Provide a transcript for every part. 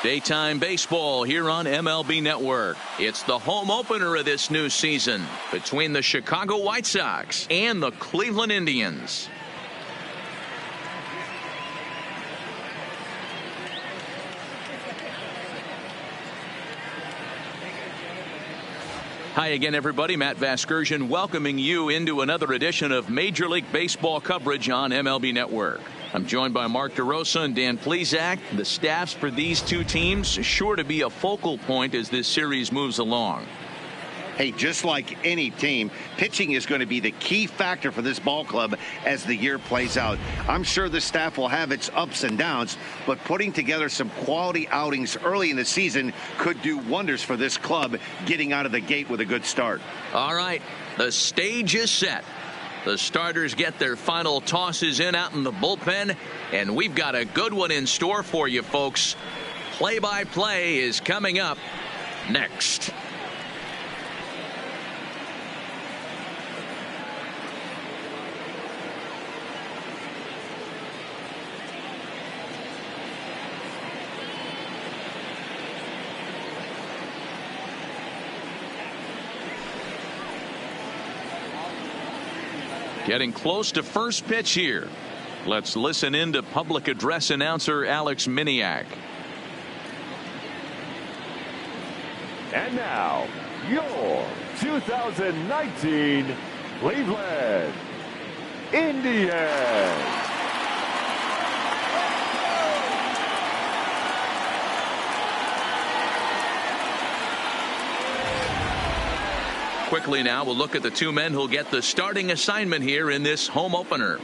Daytime baseball here on MLB Network. It's the home opener of this new season between the Chicago White Sox and the Cleveland Indians. Hi again, everybody. Matt Vasgersian welcoming you into another edition of Major League Baseball coverage on MLB Network. I'm joined by Mark DeRosa and Dan Plesac. The staffs for these two teams sure to be a focal point as this series moves along. Hey, just like any team, pitching is going to be the key factor for this ball club as the year plays out. I'm sure the staff will have its ups and downs, but putting together some quality outings early in the season could do wonders for this club getting out of the gate with a good start. All right, the stage is set. The starters get their final tosses in out in the bullpen, and we've got a good one in store for you, folks. Play-by-play is coming up next. Getting close to first pitch here. Let's listen in to public address announcer Alex Miniak. And now, your 2019 Cleveland Indians. Quickly now, we'll look at the two men who'll get the starting assignment here in this home opener.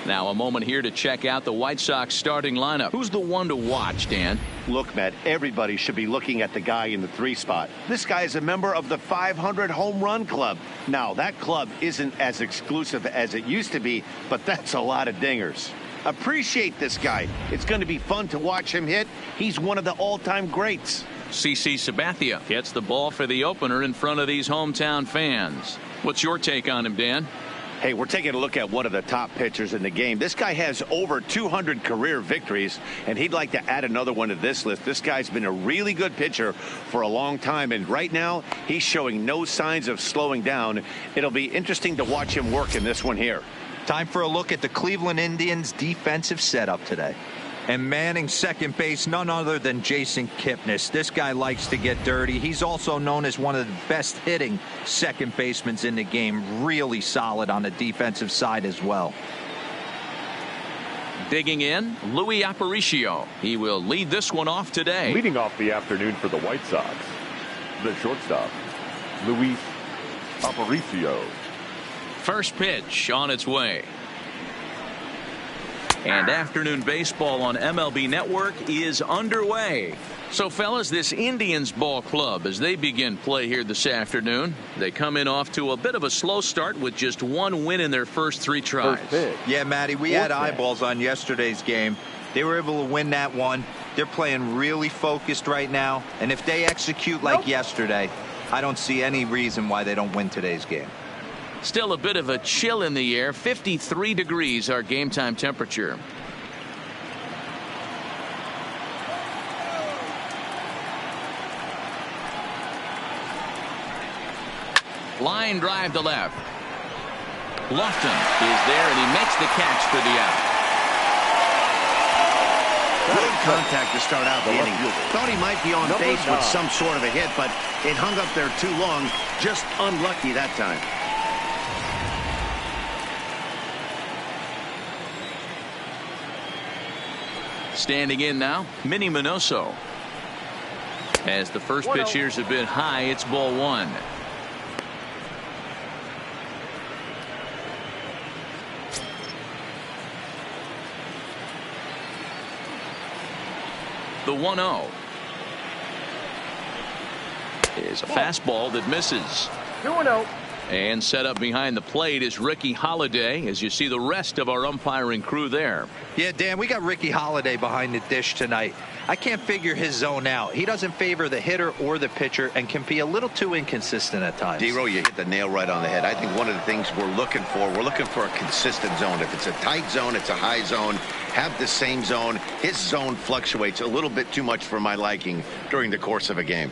Now a moment here to check out the White Sox starting lineup. Who's the one to watch, Dan? Look, Matt, everybody should be looking at the guy in the 3 spot. This guy is a member of the 500 home run club. Now, that club isn't as exclusive as it used to be, but that's a lot of dingers. Appreciate this guy. It's going to be fun to watch him hit. He's one of the all-time greats. CC Sabathia gets the ball for the opener in front of these hometown fans. What's your take on him, Dan? Hey, we're taking a look at one of the top pitchers in the game. This guy has over 200 career victories, and he'd like to add another one to this list. This guy's been a really good pitcher for a long time, and right now he's showing no signs of slowing down. It'll be interesting to watch him work in this one here. Time for a look at the Cleveland Indians defensive setup today. And manning second base, none other than Jason Kipnis. This guy likes to get dirty. He's also known as one of the best hitting second basemen in the game. Really solid on the defensive side as well. Digging in, Luis Aparicio. He will lead this one off today. Leading off the afternoon for the White Sox, the shortstop, Luis Aparicio. First pitch on its way. And afternoon baseball on MLB Network is underway. So, fellas, this Indians ball club, as they begin play here this afternoon, they come in off to a bit of a slow start with just one win in their first 3 tries. Yeah, Matty, we had eyeballs on yesterday's game. They were able to win that one. They're playing really focused right now. And if they execute like yesterday, I don't see any reason why they don't win today's game. Still a bit of a chill in the air. 53 degrees our game time temperature. Line drive to left. Lofton is there, and he makes the catch for the out. Good contact to start out the inning. Thought he might be on base with some sort of a hit, but it hung up there too long. Just unlucky that time. Standing in now, Minnie Minoso. As the first pitch here's a bit high, it's ball 1. The 1-0 is a fastball that misses. 2-0. And set up behind the plate is Ricky Holiday, as you see the rest of our umpiring crew there. Yeah, Dan, we got Ricky Holiday behind the dish tonight. I can't figure his zone out. He doesn't favor the hitter or the pitcher and can be a little too inconsistent at times. D-Row, you hit the nail right on the head. I think one of the things we're looking for a consistent zone. If it's a tight zone, it's a high zone. Have the same zone. His zone fluctuates a little bit too much for my liking during the course of a game.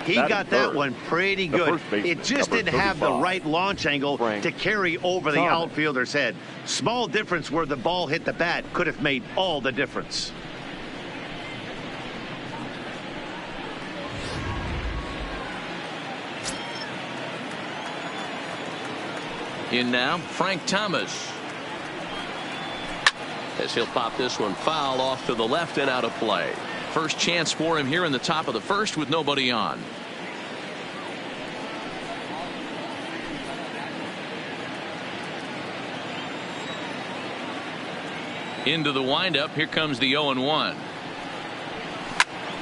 He got that one pretty good. It just didn't have the right launch angle to carry over the outfielder's head. Small difference where the ball hit the bat could have made all the difference. In now, Frank Thomas. As he'll pop this one foul off to the left and out of play. First chance for him here in the top of the first with nobody on. Into the windup. Here comes the 0-1.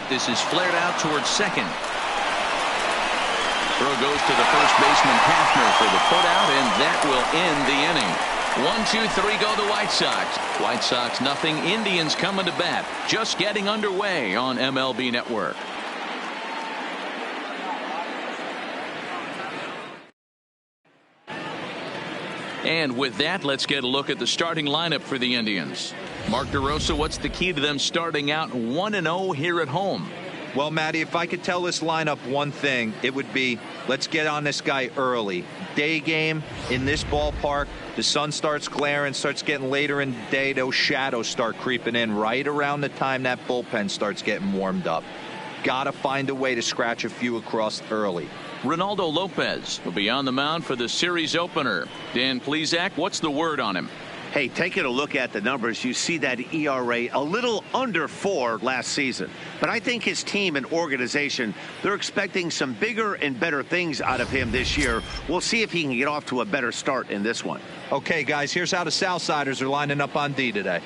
This is flared out towards second. Throw goes to the first baseman Hafner for the putout, and that will end the inning. 1-2-3 go the White Sox. White Sox nothing. Indians coming to bat. Just getting underway on MLB Network. And with that, let's get a look at the starting lineup for the Indians. Mark DeRosa, what's the key to them starting out 1-0 here at home? Well, Matty, if I could tell this lineup one thing, it would be let's get on this guy early. Day game in this ballpark, the sun starts glaring, starts getting later in the day, those shadows start creeping in right around the time that bullpen starts getting warmed up. Got to find a way to scratch a few across early. Ronaldo Lopez will be on the mound for the series opener. Dan Plesac, what's the word on him? Hey, taking a look at the numbers, you see that ERA a little under 4 last season. But I think his team and organization, they're expecting some bigger and better things out of him this year. We'll see if he can get off to a better start in this one. Okay, guys, here's how the Southsiders are lining up on D today.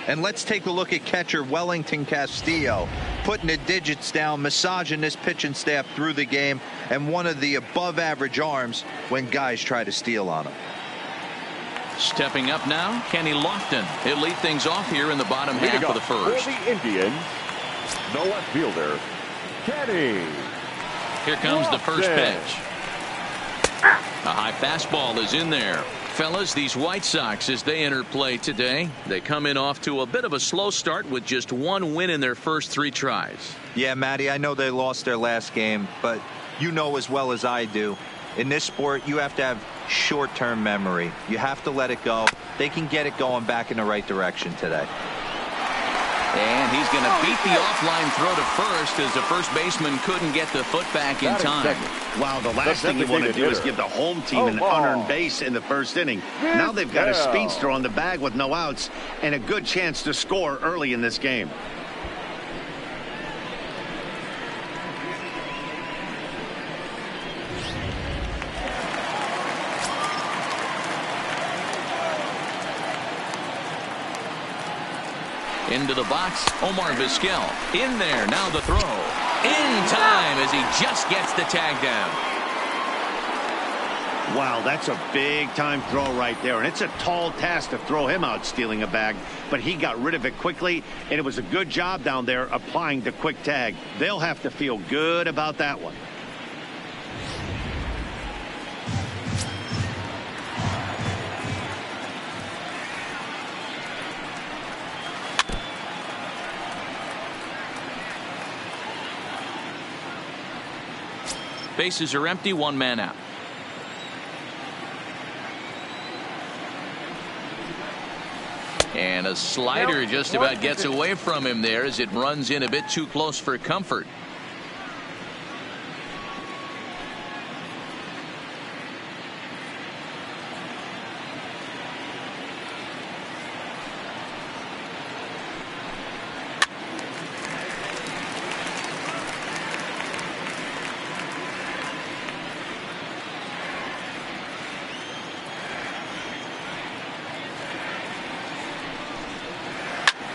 And let's take a look at catcher Wellington Castillo, putting the digits down, massaging this pitching staff through the game, and one of the above-average arms when guys try to steal on him. Stepping up now, Kenny Lofton. He'll lead things off here in the bottom half of the first. For the Indians, the left fielder, Kenny. Here comes the first pitch. A high fastball is in there. Fellas, these White Sox, as they enter play today, they come in off to a bit of a slow start with just one win in their first 3 tries. Yeah, Matty, I know they lost their last game, but you know as well as I do, in this sport, you have to have short-term memory. You have to let it go. They can get it going back in the right direction today. And he's going to beat the offline throw to first as the first baseman couldn't get the foot back in time. Wow, the last thing you want to do is give the home team an unearned base in the first inning. Now they've got a speedster on the bag with no outs and a good chance to score early in this game. Into the box, Omar Vizquel. In there, now the throw. In time as he just gets the tag down. Wow, that's a big-time throw right there, and it's a tall task to throw him out stealing a bag, but he got rid of it quickly, and it was a good job down there applying the quick tag. They'll have to feel good about that one. Bases are empty, 1 man out. And a slider just about gets away from him there as it runs in a bit too close for comfort.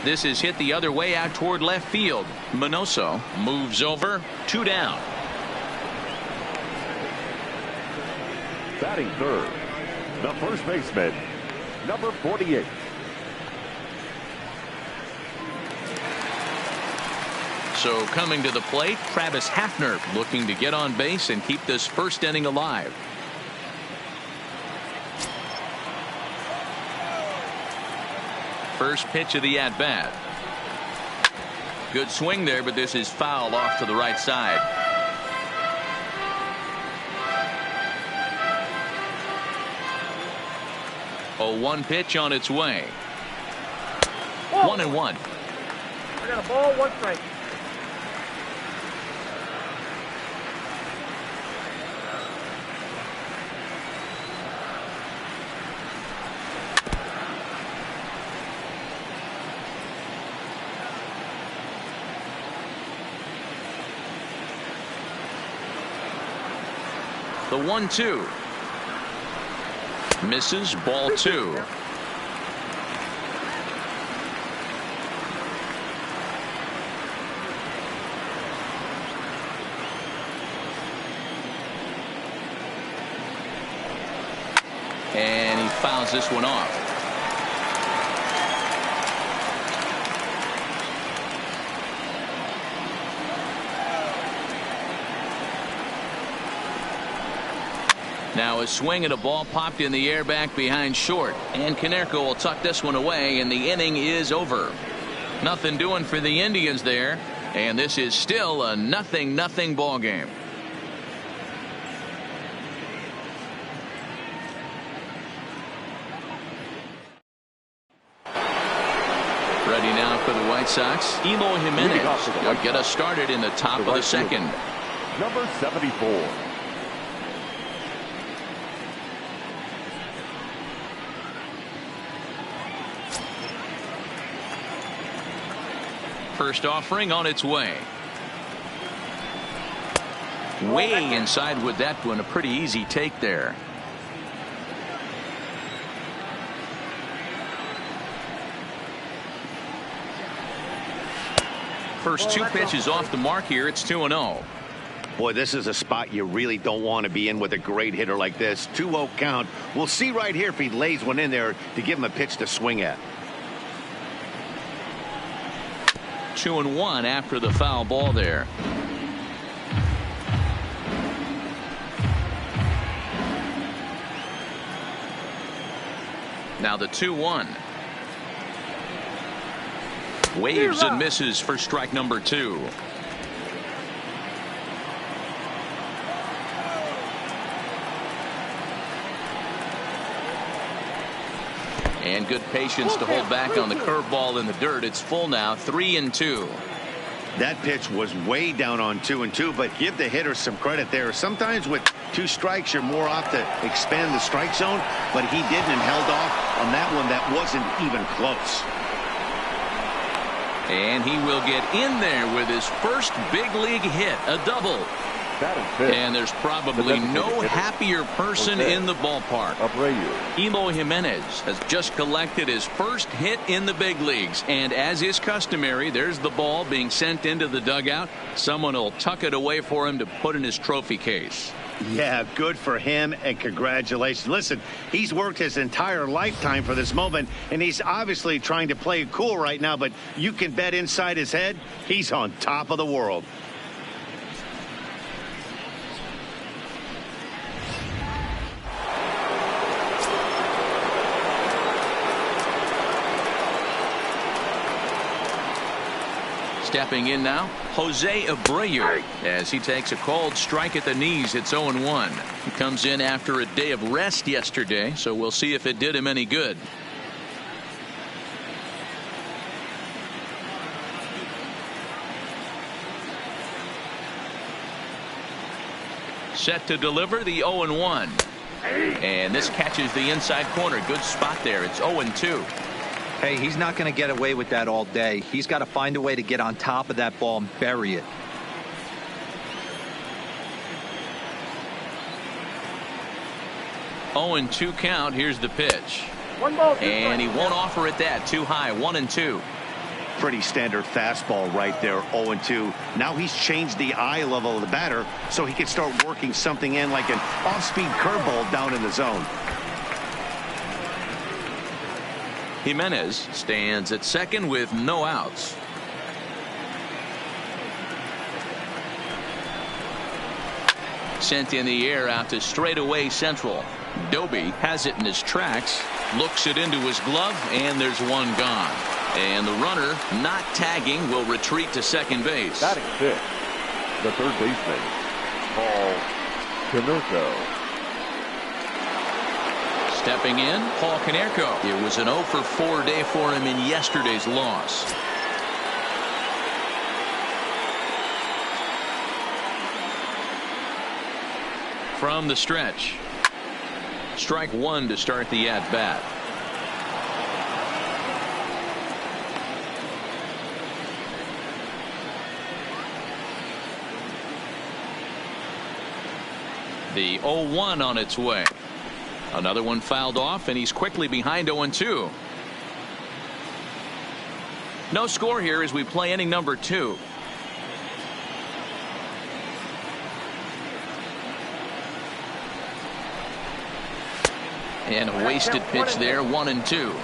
This is hit the other way out toward left field. Minoso moves over. 2 down. Batting third, the first baseman, number 48. So coming to the plate, Travis Hafner looking to get on base and keep this first inning alive. First pitch of the at-bat. Good swing there, but this is foul off to the right side. A 1 pitch on its way. 1-1. I got a ball, 1 strike. The 1-2. Misses, ball 2. And he fouls this one off. Now a swing at a ball popped in the air back behind short, and Konerko will tuck this one away, and the inning is over. Nothing doing for the Indians there, and this is still a 0-0 ball game. Ready now for the White Sox. Eloy Jimenez will get us started in the top of the second. Number 74. First offering on its way. Way inside with that one. A pretty easy take there. First 2 pitches off the mark here. It's 2-0. Boy, this is a spot you really don't want to be in with a great hitter like this. 2-0 count. We'll see right here if he lays one in there to give him a pitch to swing at. 2-1 after the foul ball there. Now the 2-1. Waves and misses for strike number 2. And good patience to hold back on the curveball in the dirt. It's full now, 3-2. That pitch was way down on 2-2, but give the hitter some credit there. Sometimes with 2 strikes, you're more off to expand the strike zone, but he didn't and held off on that one that wasn't even close. And he will get in there with his first big league hit, a double. And there's probably no happier person in the ballpark. Eloy Jimenez has just collected his first hit in the big leagues, and as is customary, there's the ball being sent into the dugout. Someone will tuck it away for him to put in his trophy case. Yeah, good for him, and congratulations. Listen, he's worked his entire lifetime for this moment, and he's obviously trying to play it cool right now, but you can bet inside his head, he's on top of the world. Stepping in now, Jose Abreu, as he takes a cold strike at the knees. It's 0-1. He comes in after a day of rest yesterday, so we'll see if it did him any good. Set to deliver the 0-1. And this catches the inside corner. Good spot there. It's 0-2. Hey, he's not going to get away with that all day. He's got to find a way to get on top of that ball and bury it. Oh, and 2 count. Here's the pitch. 1 ball, 2 and strikes. he won't offer it that. Too high. 1-2. Pretty standard fastball right there, 0-2. Now he's changed the eye level of the batter so he can start working something in like an off-speed curveball down in the zone. Jimenez stands at second with no outs. Sent in the air out to straightaway central. Doby has it in his tracks, looks it into his glove, and there's one gone. And the runner, not tagging, will retreat to second base. Batting fifth, the third baseman, Paul Konerko. Stepping in, Paul Konerko. It was an 0-for-4 day for him in yesterday's loss. From the stretch. Strike one to start the at-bat. The 0-1 on its way. Another one fouled off, and he's quickly behind 0-2. No score here as we play inning number 2. And a wasted pitch there, 1-2.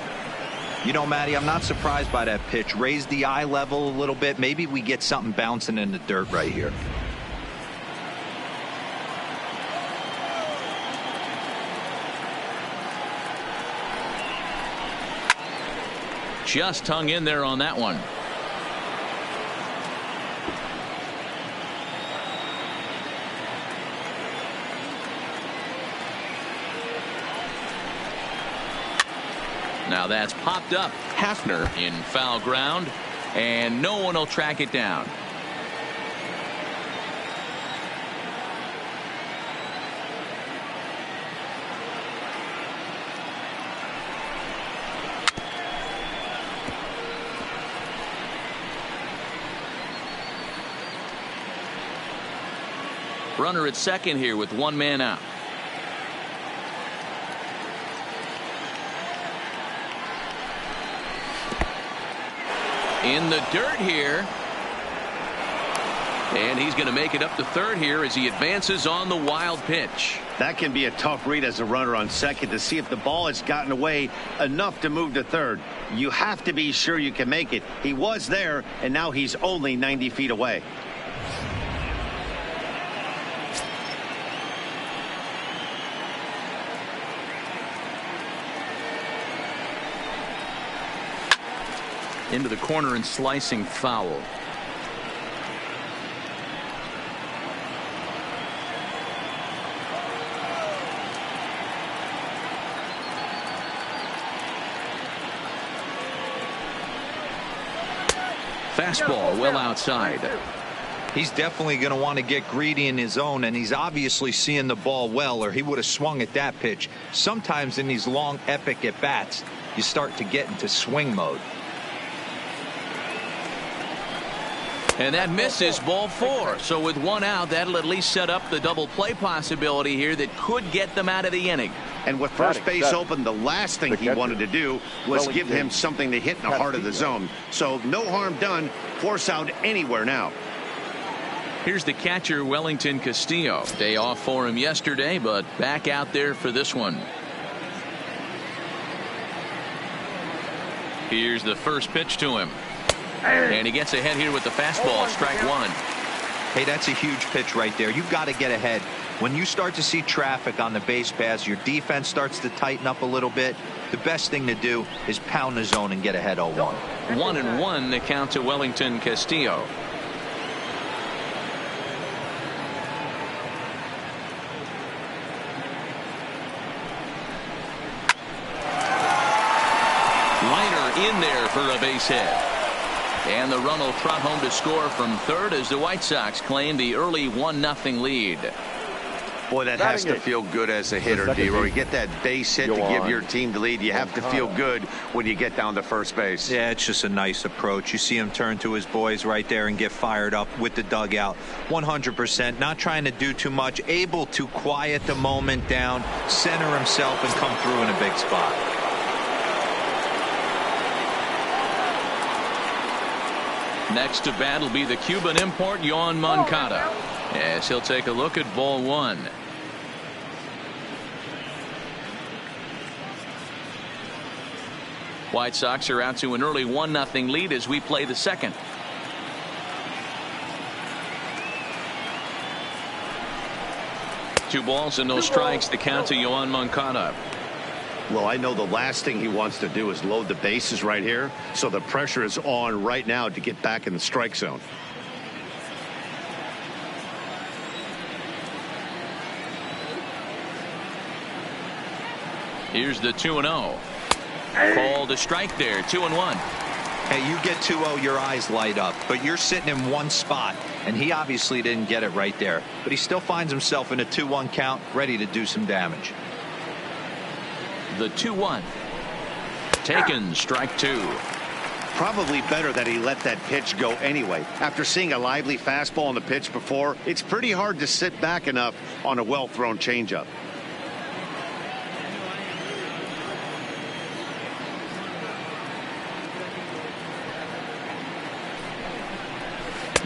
You know, Matty, I'm not surprised by that pitch. Raise the eye level a little bit. Maybe we get something bouncing in the dirt right here. Just hung in there on that one. Now that's popped up. Hafner in foul ground, and no one will track it down. Runner at second here with one man out. In the dirt here. And he's going to make it up to third here as he advances on the wild pitch. That can be a tough read as a runner on second to see if the ball has gotten away enough to move to third. You have to be sure you can make it. He was there, and now he's only 90 feet away. Into the corner and slicing foul. Fastball well outside. He's definitely going to want to get greedy in his zone, and he's obviously seeing the ball well, or he would have swung at that pitch. Sometimes in these long epic at bats you start to get into swing mode. And that misses, ball 4. So with one out, that'll at least set up the double play possibility here that could get them out of the inning. And with first base open, the last thing he wanted to do was give him something to hit in the heart of the zone. So no harm done. Force out anywhere now. Here's the catcher, Wellington Castillo. Day off for him yesterday, but back out there for this one. Here's the first pitch to him. And he gets ahead here with the fastball, strike one. Hey, that's a huge pitch right there. You've got to get ahead. When you start to see traffic on the base paths, your defense starts to tighten up a little bit. The best thing to do is pound the zone and get ahead 0-1. 1-1 the count to Wellington Castillo. Liner in there for a base hit. And the run will trot home to score from third as the White Sox claim the early 1-0 lead. Boy, that has to feel good as a hitter, D-Roy. Get that base hit to give your team the lead. You have to feel good when you get down to first base. Yeah, it's just a nice approach. You see him turn to his boys right there and get fired up with the dugout. 100%. Not trying to do too much. Able to quiet the moment down, center himself, and come through in a big spot. Next to bat will be the Cuban import Yoan Moncada, as he'll take a look at ball one. White Sox are out to an early 1-0 lead as we play the second. Two balls and no strikes. The count to Yoan Moncada. Well, I know the last thing he wants to do is load the bases right here, so the pressure is on right now to get back in the strike zone. Here's the 2-0. Called a strike there. 2-1. Hey, you get 2-0, your eyes light up, but you're sitting in one spot, and he obviously didn't get it right there. But he still finds himself in a 2-1 count, ready to do some damage. The 2-1. Taken, strike two. Probably better that he let that pitch go anyway. After seeing a lively fastball on the pitch before, it's pretty hard to sit back enough on a well-thrown changeup.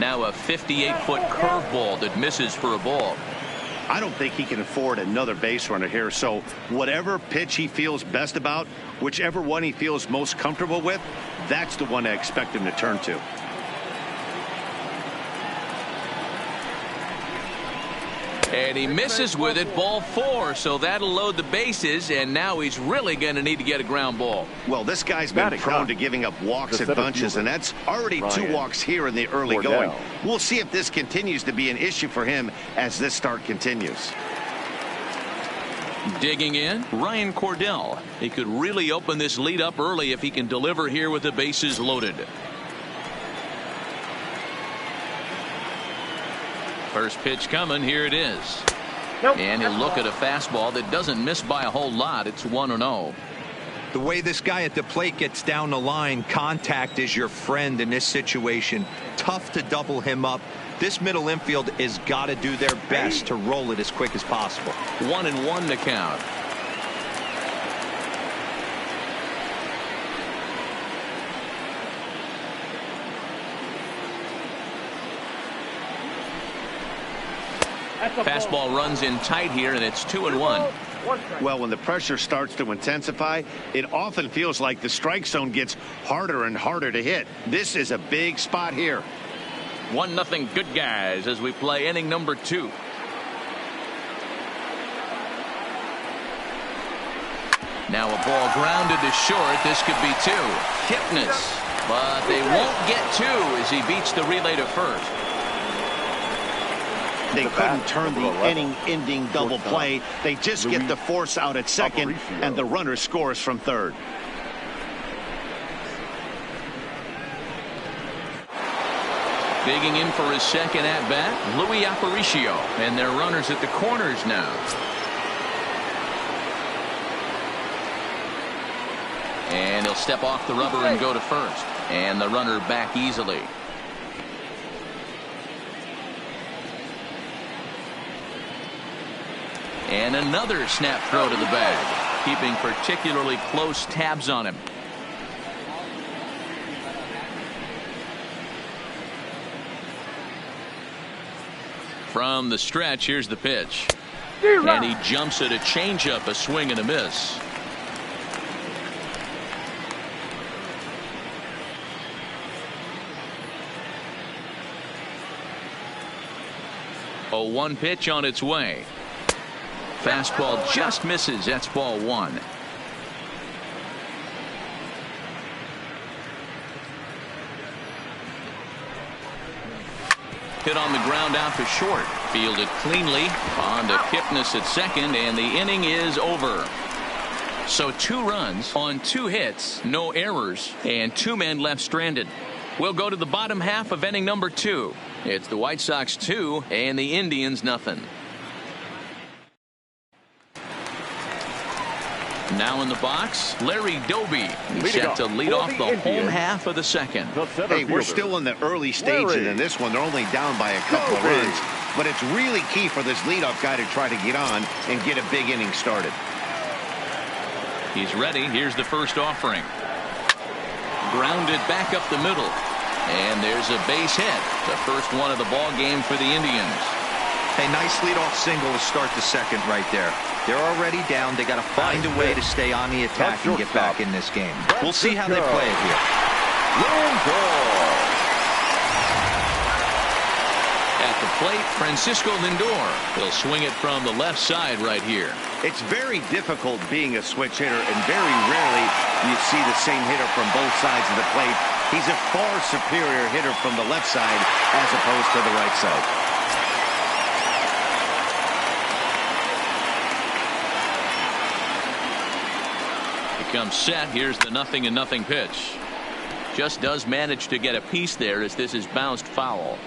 Now a 58-foot curveball that misses for a ball. I don't think he can afford another base runner here, so whatever pitch he feels best about, whichever one he feels most comfortable with, that's the one I expect him to turn to. And he misses with it, ball four, so that'll load the bases, and now he's really going to need to get a ground ball. Well, this guy's been prone to giving up walks in bunches, and that's already 2 walks here in the early going. We'll see if this continues to be an issue for him as this start continues. Digging in, Ryan Cordell. He could really open this lead up early if he can deliver here with the bases loaded. First pitch coming. Here it is. Nope. And he'll look at a fastball that doesn't miss by a whole lot. It's 1-0. The way this guy at the plate gets down the line, contact is your friend in this situation. Tough to double him up. This middle infield has got to do their best to roll it as quick as possible. 1-1 to count. Fastball runs in tight here, and it's 2-1. Well, when the pressure starts to intensify, it often feels like the strike zone gets harder and harder to hit. This is a big spot here. 1-0 good guys as we play inning number 2. Now a ball grounded to short. This could be 2. Kipnis, but they won't get 2 as he beats the relay to first. They couldn't turn the inning-ending double play. They just get the force out at second, and the runner scores from third. Digging in for his second at-bat, Louis Aparicio, and their runners at the corners now. And he'll step off the rubber and go to first. And the runner back easily. And another snap throw to the bag, keeping particularly close tabs on him. From the stretch, here's the pitch. And he jumps at a changeup, a swing and a miss. A 1 pitch on its way. Fastball just misses. That's ball 1. Hit on the ground out to short. Fielded cleanly. On to Kipnis at second, and the inning is over. So 2 runs on 2 hits, no errors, and 2 men left stranded. We'll go to the bottom half of inning number 2. It's the White Sox 2 and the Indians nothing. Now in the box, Larry Doby. He's set to lead off the home half of the second. Hey, we're still in the early stages in this one. They're only down by a couple of runs. But it's really key for this leadoff guy to try to get on and get a big inning started. He's ready. Here's the first offering. Grounded back up the middle. And there's a base hit. The first one of the ball game for the Indians. A nice leadoff single to start the second right there. They're already down. They got to find a way to stay on the attack and get back in this game. We'll see how they play it here. At the plate, Francisco Lindor. He'll swing it from the left side right here. It's very difficult being a switch hitter, and very rarely you see the same hitter from both sides of the plate. He's a far superior hitter from the left side as opposed to the right side. Comes set. Here's the 0-0 pitch. Just does manage to get a piece there as this is bounced foul.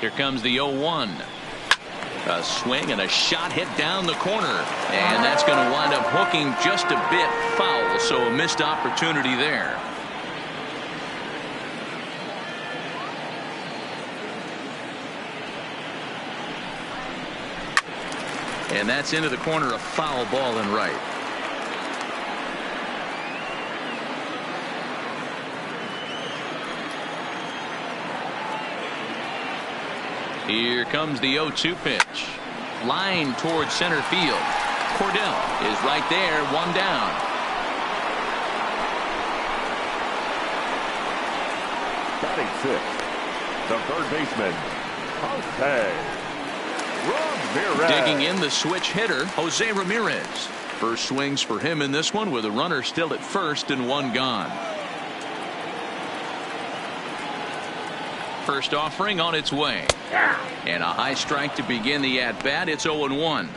Here comes the 0-1. A swing and a shot hit down the corner, and that's going to wind up hooking just a bit foul, so a missed opportunity there. And that's into the corner, a foul ball and right. Here comes the 0-2 pitch. Line towards center field. Cordell is right there, one down. Batting sixth, the third baseman, Jose Ramirez. Digging in the switch hitter, Jose Ramirez. First swings for him in this one with a runner still at first and one gone. First offering on its way. And a high strike to begin the at-bat. It's 0-1.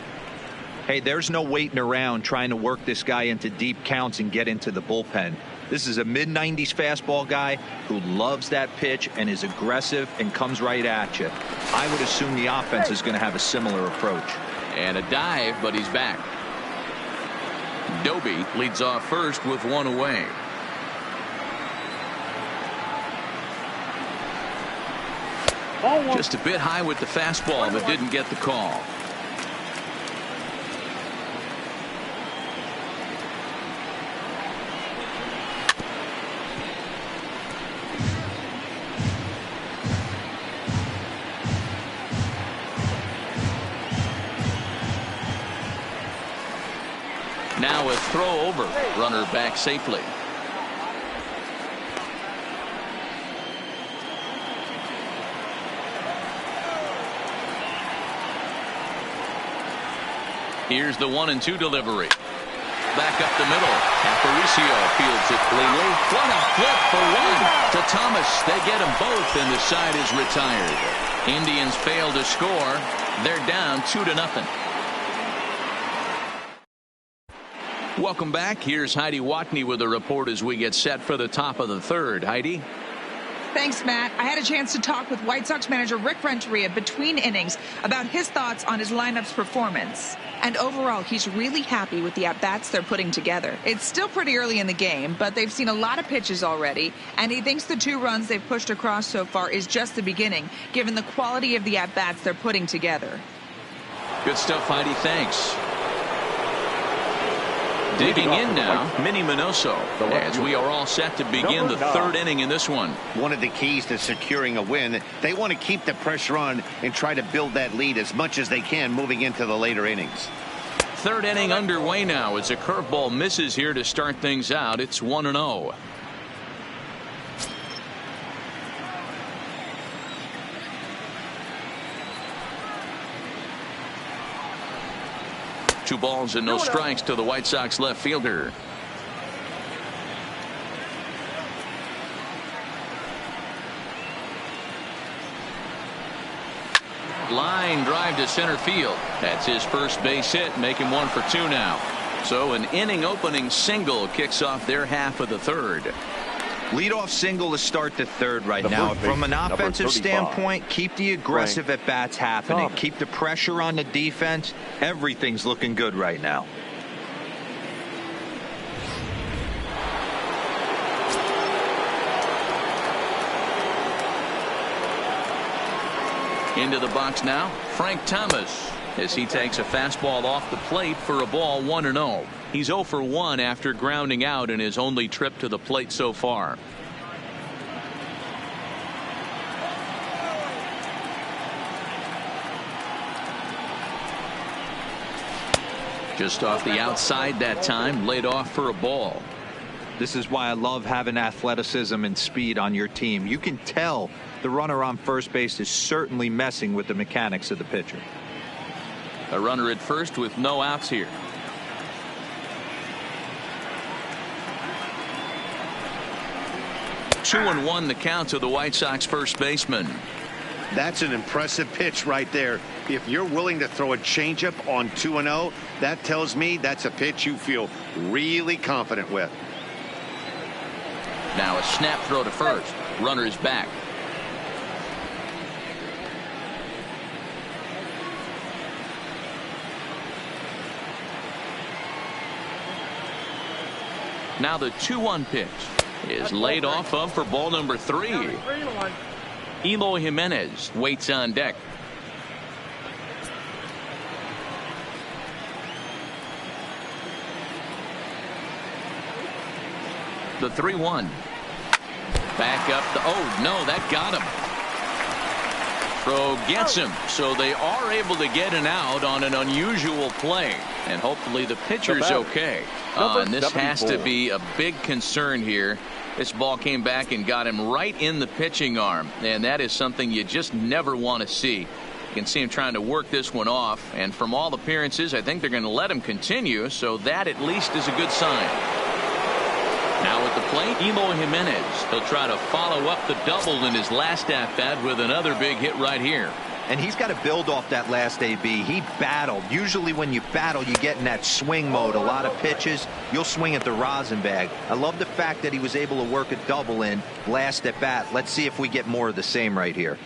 Hey, there's no waiting around trying to work this guy into deep counts and get into the bullpen. This is a mid-90s fastball guy who loves that pitch and is aggressive and comes right at you. I would assume the offense is going to have a similar approach. And a dive, but he's back. Doby leads off first with one away. Just a bit high with the fastball, but didn't get the call. Now a throw over. Runner back safely. Here's the 1-2 delivery. Back up the middle. Aparicio fields it cleanly. What a flip for one to Thomas. They get them both, and the side is retired. Indians fail to score. They're down 2-0. Welcome back. Here's Heidi Watney with a report as we get set for the top of the third. Heidi. Thanks, Matt. I had a chance to talk with White Sox manager Rick Renteria between innings about his thoughts on his lineup's performance. And overall, he's really happy with the at-bats they're putting together. It's still pretty early in the game, but they've seen a lot of pitches already, and he thinks the 2 runs they've pushed across so far is just the beginning, given the quality of the at-bats they're putting together. Good stuff, Heidi. Thanks. Digging in now, Minnie Minoso, as we are all set to begin the third inning in this one. One of the keys to securing a win, they want to keep the pressure on and try to build that lead as much as they can moving into the later innings. Third inning underway now as a curveball misses here to start things out. It's 1-0. Two balls and no strikes to the White Sox left fielder. Line drive to center field. That's his first base hit, making 1 for 2 now. So an inning opening single kicks off their half of the third. Leadoff single to start the third right now. From an offensive standpoint, keep the aggressive at-bats happening. Keep the pressure on the defense. Everything's looking good right now. Into the box now, Frank Thomas. as he takes a fastball off the plate for a ball 1-0. He's 0 for 1 after grounding out in his only trip to the plate so far. Just off the outside that time, laid off for a ball. This is why I love having athleticism and speed on your team. You can tell the runner on first base is certainly messing with the mechanics of the pitcher. A runner at first with no outs here. Two and one the count to the White Sox first baseman. That's an impressive pitch right there. If you're willing to throw a changeup on 2-0, that tells me that's a pitch you feel really confident with. Now a snap throw to first. Runner is back. Now the 2-1 pitch is laid off of for ball number 3. Eloy Jimenez waits on deck. The 3-1. Back up the, oh no, that got him. Throw gets him, so they are able to get an out on an unusual play, and hopefully the pitcher's okay. And this has to be a big concern here. This ball came back and got him right in the pitching arm, and that is something you just never want to see. You can see him trying to work this one off, and from all appearances I think they're going to let him continue, so that at least is a good sign. Now at the plate, Eloy Jimenez. He'll try to follow up the double in his last at-bat with another big hit right here. And he's got to build off that last AB. He battled. Usually when you battle, you get in that swing mode. A lot of pitches, you'll swing at the rosin bag. I love the fact that he was able to work a double in last at bat. Let's see if we get more of the same right here.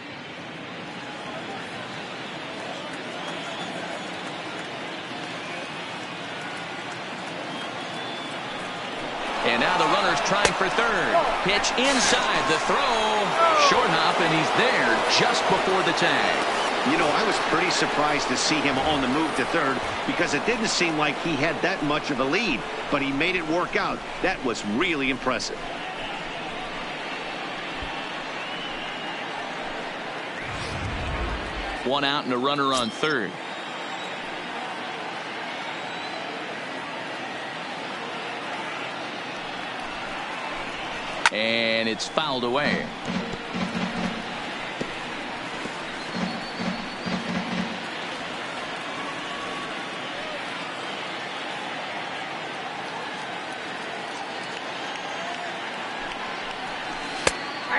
And now the runner's trying for third. Pitch inside, the throw. Short hop, and he's there just before the tag. You know, I was pretty surprised to see him on the move to third because it didn't seem like he had that much of a lead, but he made it work out. That was really impressive. One out and a runner on third. And it's fouled away.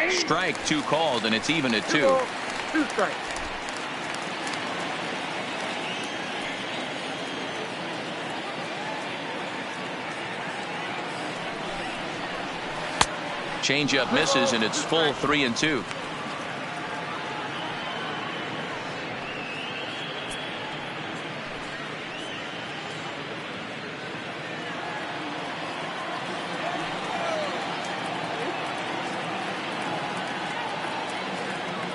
Strike 2 called, and it's even at 2. 2 strikes. Changeup misses, and it's full 3-2.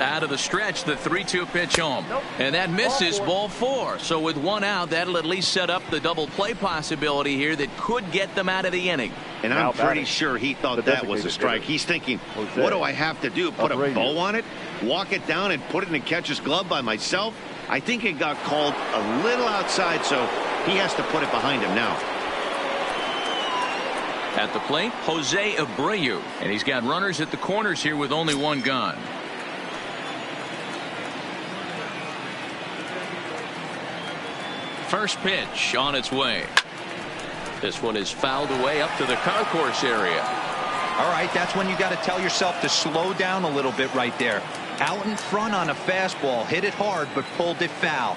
Out of the stretch, the 3-2 pitch home. And that misses, ball 4. So with one out, that'll at least set up the double play possibility here that could get them out of the inning. And I'm pretty sure he thought that was a strike. He's thinking, what do I have to do? Put a bow on it? Walk it down and put it in the catcher's glove by myself? I think it got called a little outside, so he has to put it behind him now. At the plate, Jose Abreu. And he's got runners at the corners here with only one gone. First pitch on its way. This one is fouled away up to the concourse area. All right, that's when you got to tell yourself to slow down a little bit right there. Out in front on a fastball, hit it hard, but pulled it foul.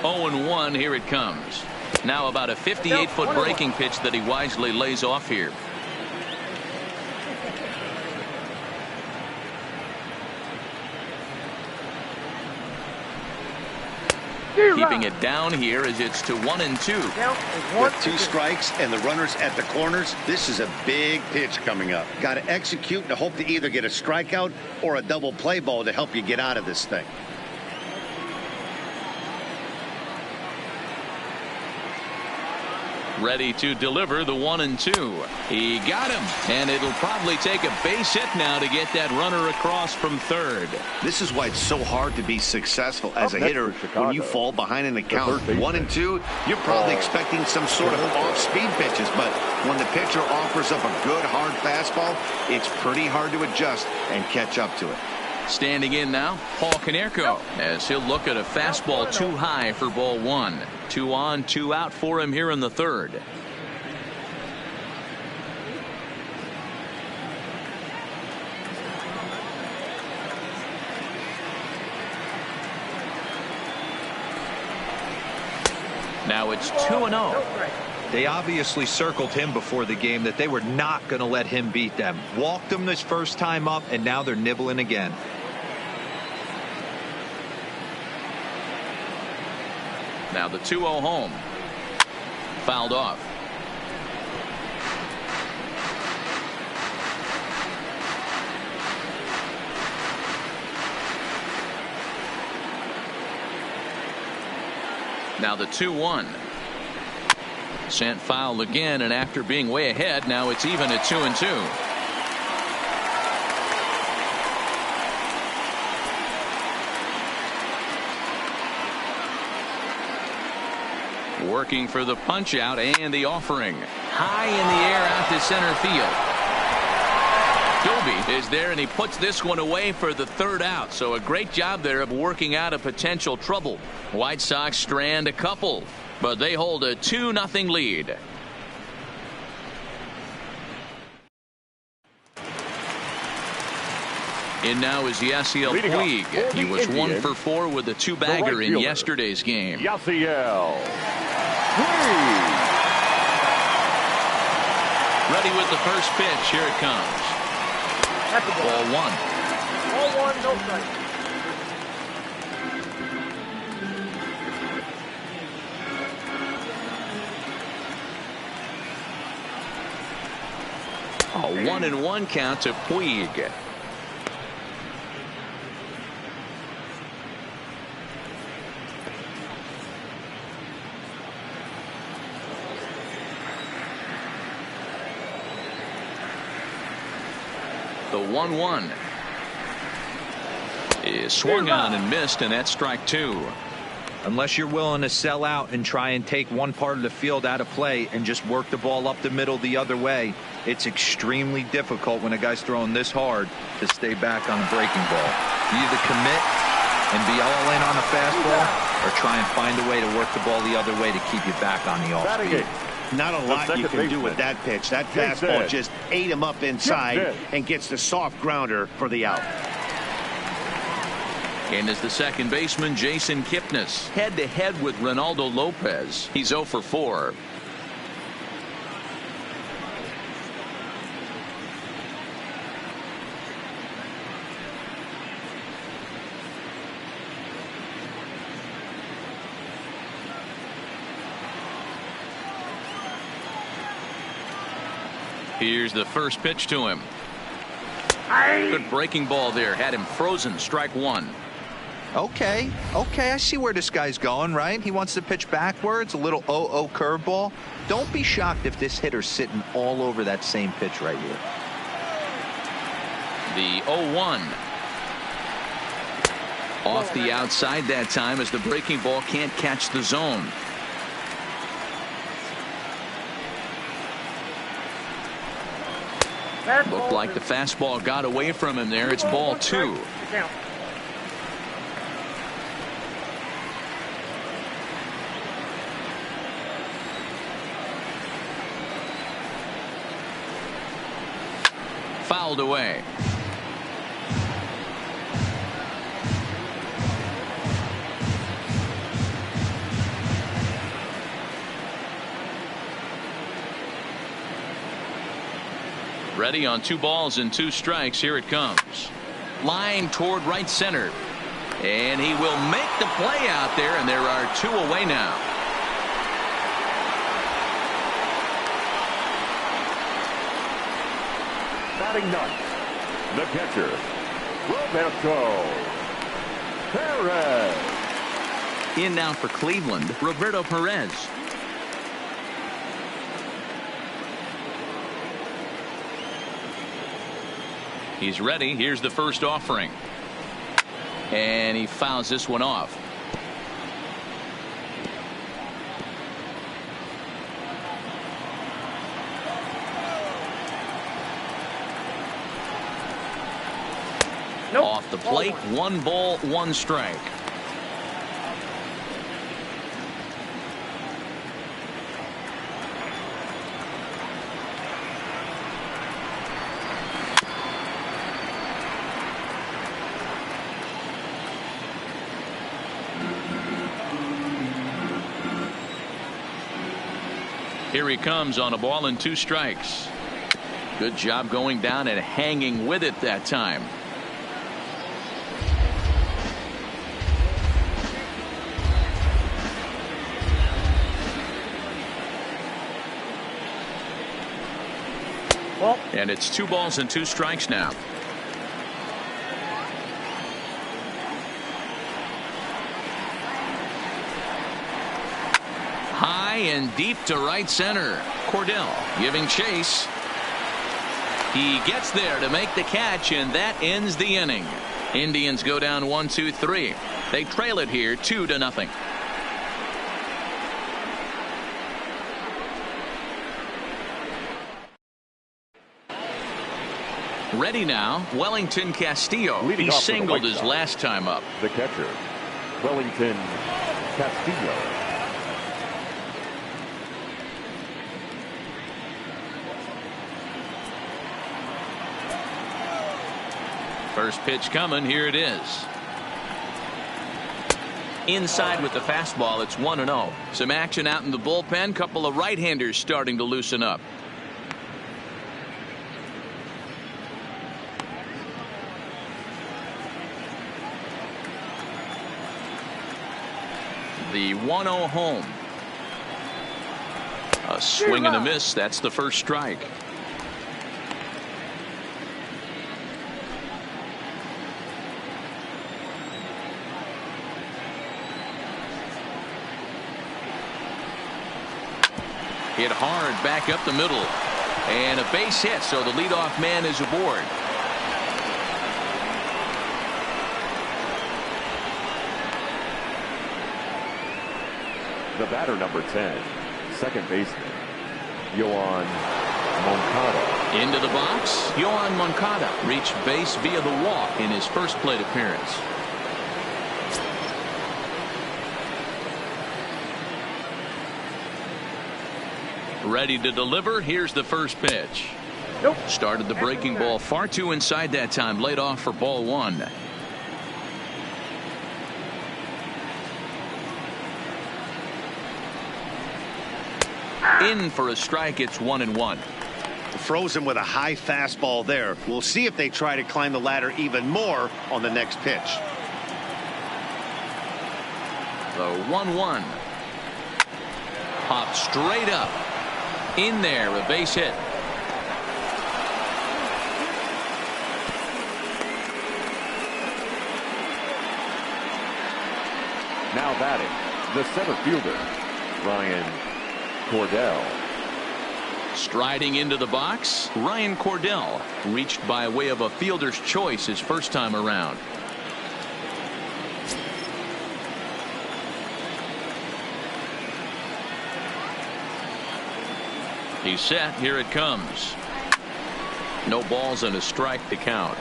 0-1, here it comes. Now about a 58-foot breaking pitch that he wisely lays off here. Keeping it down here as it's to 1-2. With 2 strikes and the runners at the corners, this is a big pitch coming up. Got to execute and hope to either get a strikeout or a double play ball to help you get out of this thing. Ready to deliver the 1-2. He got him, and it'll probably take a base hit now to get that runner across from third. This is why it's so hard to be successful as a hitter. When you fall behind in the count 1-2, you're probably expecting some sort of off-speed pitches, but when the pitcher offers up a good hard fastball, it's pretty hard to adjust and catch up to it. Standing in now, Paul Konerko, as he'll look at a fastball too high for ball 1. 2 on, 2 out for him here in the third. Now it's 2-0. They obviously circled him before the game that they were not going to let him beat them. Walked him this first time up, and now they're nibbling again. Now the 2-0 home. Fouled off. Now the 2-1. Sent foul again, and after being way ahead, now it's even at 2-2. Working for the punch out and the offering. High in the air out to center field. Doby is there, and he puts this one away for the third out. So a great job there of working out a potential trouble. White Sox strand a couple, but they hold a 2-0 lead. In now is Yasiel Puig. He was 1 for 4 with a 2-bagger in yesterday's game. Yasiel. Ready with the first pitch. Here it comes. Ball 1. Ball 1, no strike. A 1-1 count to Puig. The 1-1 is swung on and missed, and that's strike 2. Unless you're willing to sell out and try and take one part of the field out of play and just work the ball up the middle the other way, it's extremely difficult when a guy's throwing this hard to stay back on a breaking ball. You either commit and be all in on a fastball or try and find a way to work the ball the other way to keep you back on the off speed. Not a lot you can do with that pitch. That fastball just ate him up inside and gets the soft grounder for the out. And as the second baseman, Jason Kipnis, head-to-head with Ronaldo Lopez. He's 0 for 4. Here's the first pitch to him. Good breaking ball there. Had him frozen. Strike 1. Okay, I see where this guy's going, right? He wants to pitch backwards, a little 0-0 curveball. Don't be shocked if this hitter's sitting all over that same pitch right here. The 0-1. Off the outside that time as the breaking ball can't catch the zone. Looked like the fastball got away from him there. It's ball 2. Fouled away. Ready on 2 balls and 2 strikes. Here it comes. Line toward right center. And he will make the play out there, and there are 2 away now. Batting ninth, the catcher, Roberto Perez. In now for Cleveland, Roberto Perez. He's ready. Here's the first offering. And he fouls this one off. Nope. Off the plate, 1 ball, 1 strike. Here he comes on a ball and 2 strikes. Good job going down and hanging with it that time. And it's 2 balls and 2 strikes now. High and deep to right center. Cordell giving chase. He gets there to make the catch, and that ends the inning. Indians go down 1-2-3. They trail it here 2-0. Ready now, Wellington Castillo. Leading He off for the singled White his Sox, last time up. The catcher, Wellington Castillo. First pitch coming. Here it is. Inside with the fastball. It's 1-0. Some action out in the bullpen. Couple of right-handers starting to loosen up. The 1-0 home. A swing and a miss. That's the first strike. Hit hard back up the middle. And a base hit, so the leadoff man is aboard. The batter, number 10, second baseman, Yohan Moncada. Into the box, Yohan Moncada reached base via the walk in his first plate appearance. Ready to deliver. Here's the first pitch. Nope. Started the breaking ball far too inside that time. Laid off for ball 1. In for a strike. It's 1-1. Frozen with a high fastball there. We'll see if they try to climb the ladder even more on the next pitch. The 1-1. Popped straight up. In there, a base hit. Now batting, the center fielder, Ryan Cordell. Striding into the box, Ryan Cordell reached by way of a fielder's choice his first time around. He's set. Here it comes. No balls and a strike to count.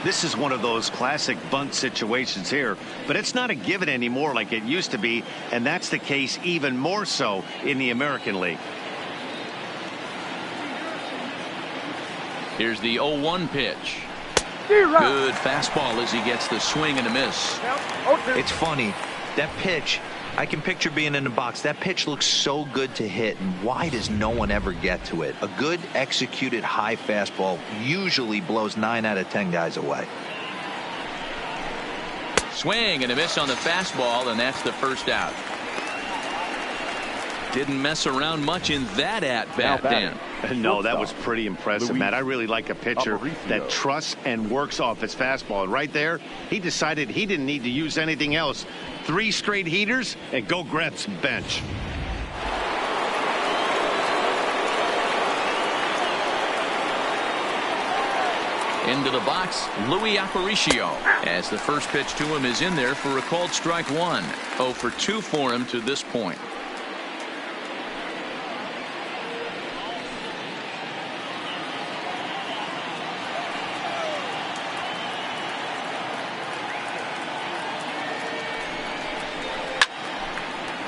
This is one of those classic bunt situations here, but it's not a given anymore like it used to be, and that's the case even more so in the American League. Here's the 0-1 pitch. Good fastball as he gets the swing and a miss. It's funny, that pitch, I can picture being in the box. That pitch looks so good to hit, and why does no one ever get to it? A good executed high fastball usually blows 9 out of 10 guys away. Swing and a miss on the fastball, and that's the first out. Didn't mess around much in that at-bat, Dan. No, that was pretty impressive, Matt. I really like a pitcher that trusts and works off his fastball. And right there, he decided he didn't need to use anything else. 3 straight heaters and go grab some bench. Into the box, Luis Aparicio, as the first pitch to him is in there for a called strike one. 0 for 2 for him to this point.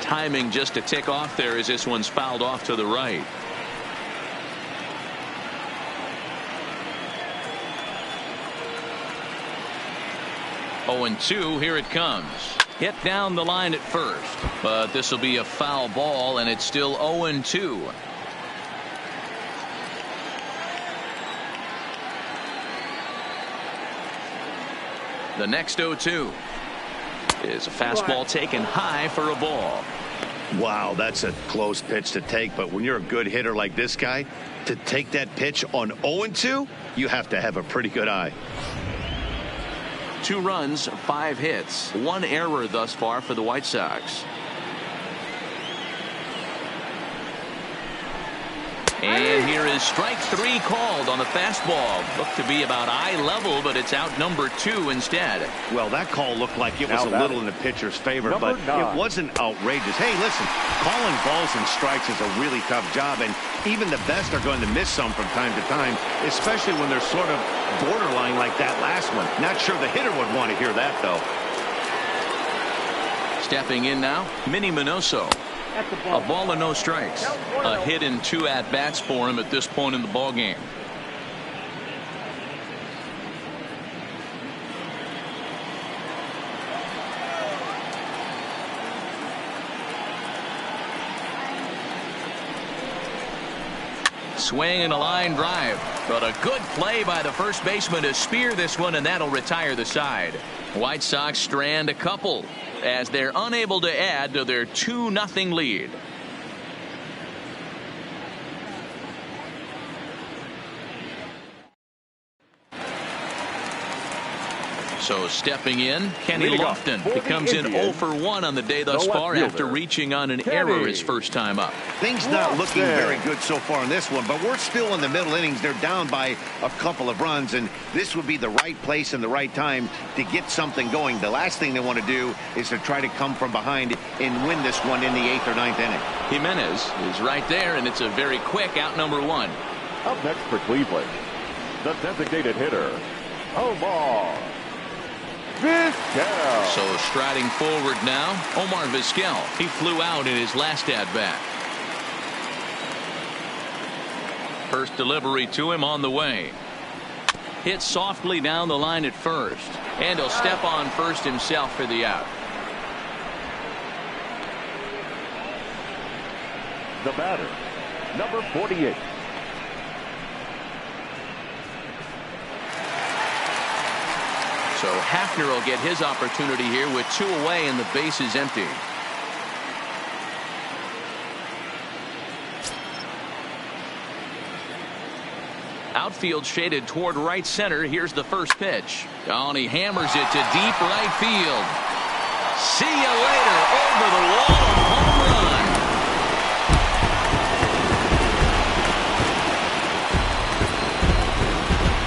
Timing just a tick off there as this one's fouled off to the right. Oh, and 2, here it comes. Hit down the line at first, but this will be a foul ball, and it's still 0 and 2. The next 0-2 is a fastball taken high for a ball. Wow, that's a close pitch to take, but when you're a good hitter like this guy, to take that pitch on 0-2, you have to have a pretty good eye. 2 runs, 5 hits, 1 error thus far for the White Sox. And here is strike 3 called on the fastball. Looked to be about eye level, but it's out number 2 instead. Well, that call looked like it was a little in the pitcher's favor, but it wasn't outrageous. Hey, listen, calling balls and strikes is a really tough job, and even the best are going to miss some from time to time, especially when they're sort of borderline like that last one. Not sure the hitter would want to hear that, though. Stepping in now, Minnie Minoso. A ball and no strikes. A hit and 2 at-bats for him at this point in the ball game. Swing and a line drive, but a good play by the first baseman to spear this one, and that'll retire the side. White Sox strand a couple as they're unable to add to their 2-0 lead. So stepping in, Kenny Lofton. He comes in 0 for 1 on the day thus far after reaching on an error his first time up. Things not looking very good so far in this one, but we're still in the middle innings. They're down by a couple of runs, and this would be the right place and the right time to get something going. The last thing they want to do is to try to come from behind and win this one in the 8th or 9th inning. Jimenez is right there, and it's a very quick out number 1. Up next for Cleveland, the designated hitter, Omar Vizquel. So striding forward now, Omar Vizquel. He flew out in his last at-bat. First delivery to him on the way. Hit softly down the line at first, and he'll step on first himself for the out. The batter, number 48. So Hafner will get his opportunity here with 2 away and the base is empty. Outfield shaded toward right center. Here's the first pitch. Oh, and he hammers it to deep right field. See you later. Over the wall. Home run.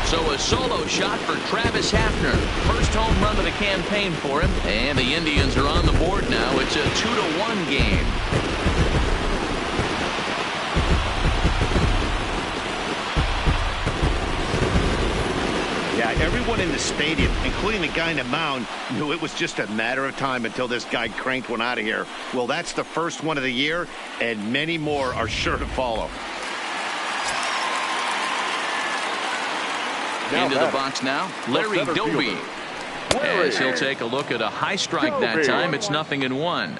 So a solo shot for Travis Hafner. First home run of the campaign for him. And the Indians are on the board now. It's a 2-1 game. Yeah, everyone in the stadium, including the guy in the mound, knew it was just a matter of time until this guy cranked one out of here. Well, that's the first one of the year, and many more are sure to follow. Into the box now, Larry Doby. As he'll take a look at a high strike that time. It's 0-1.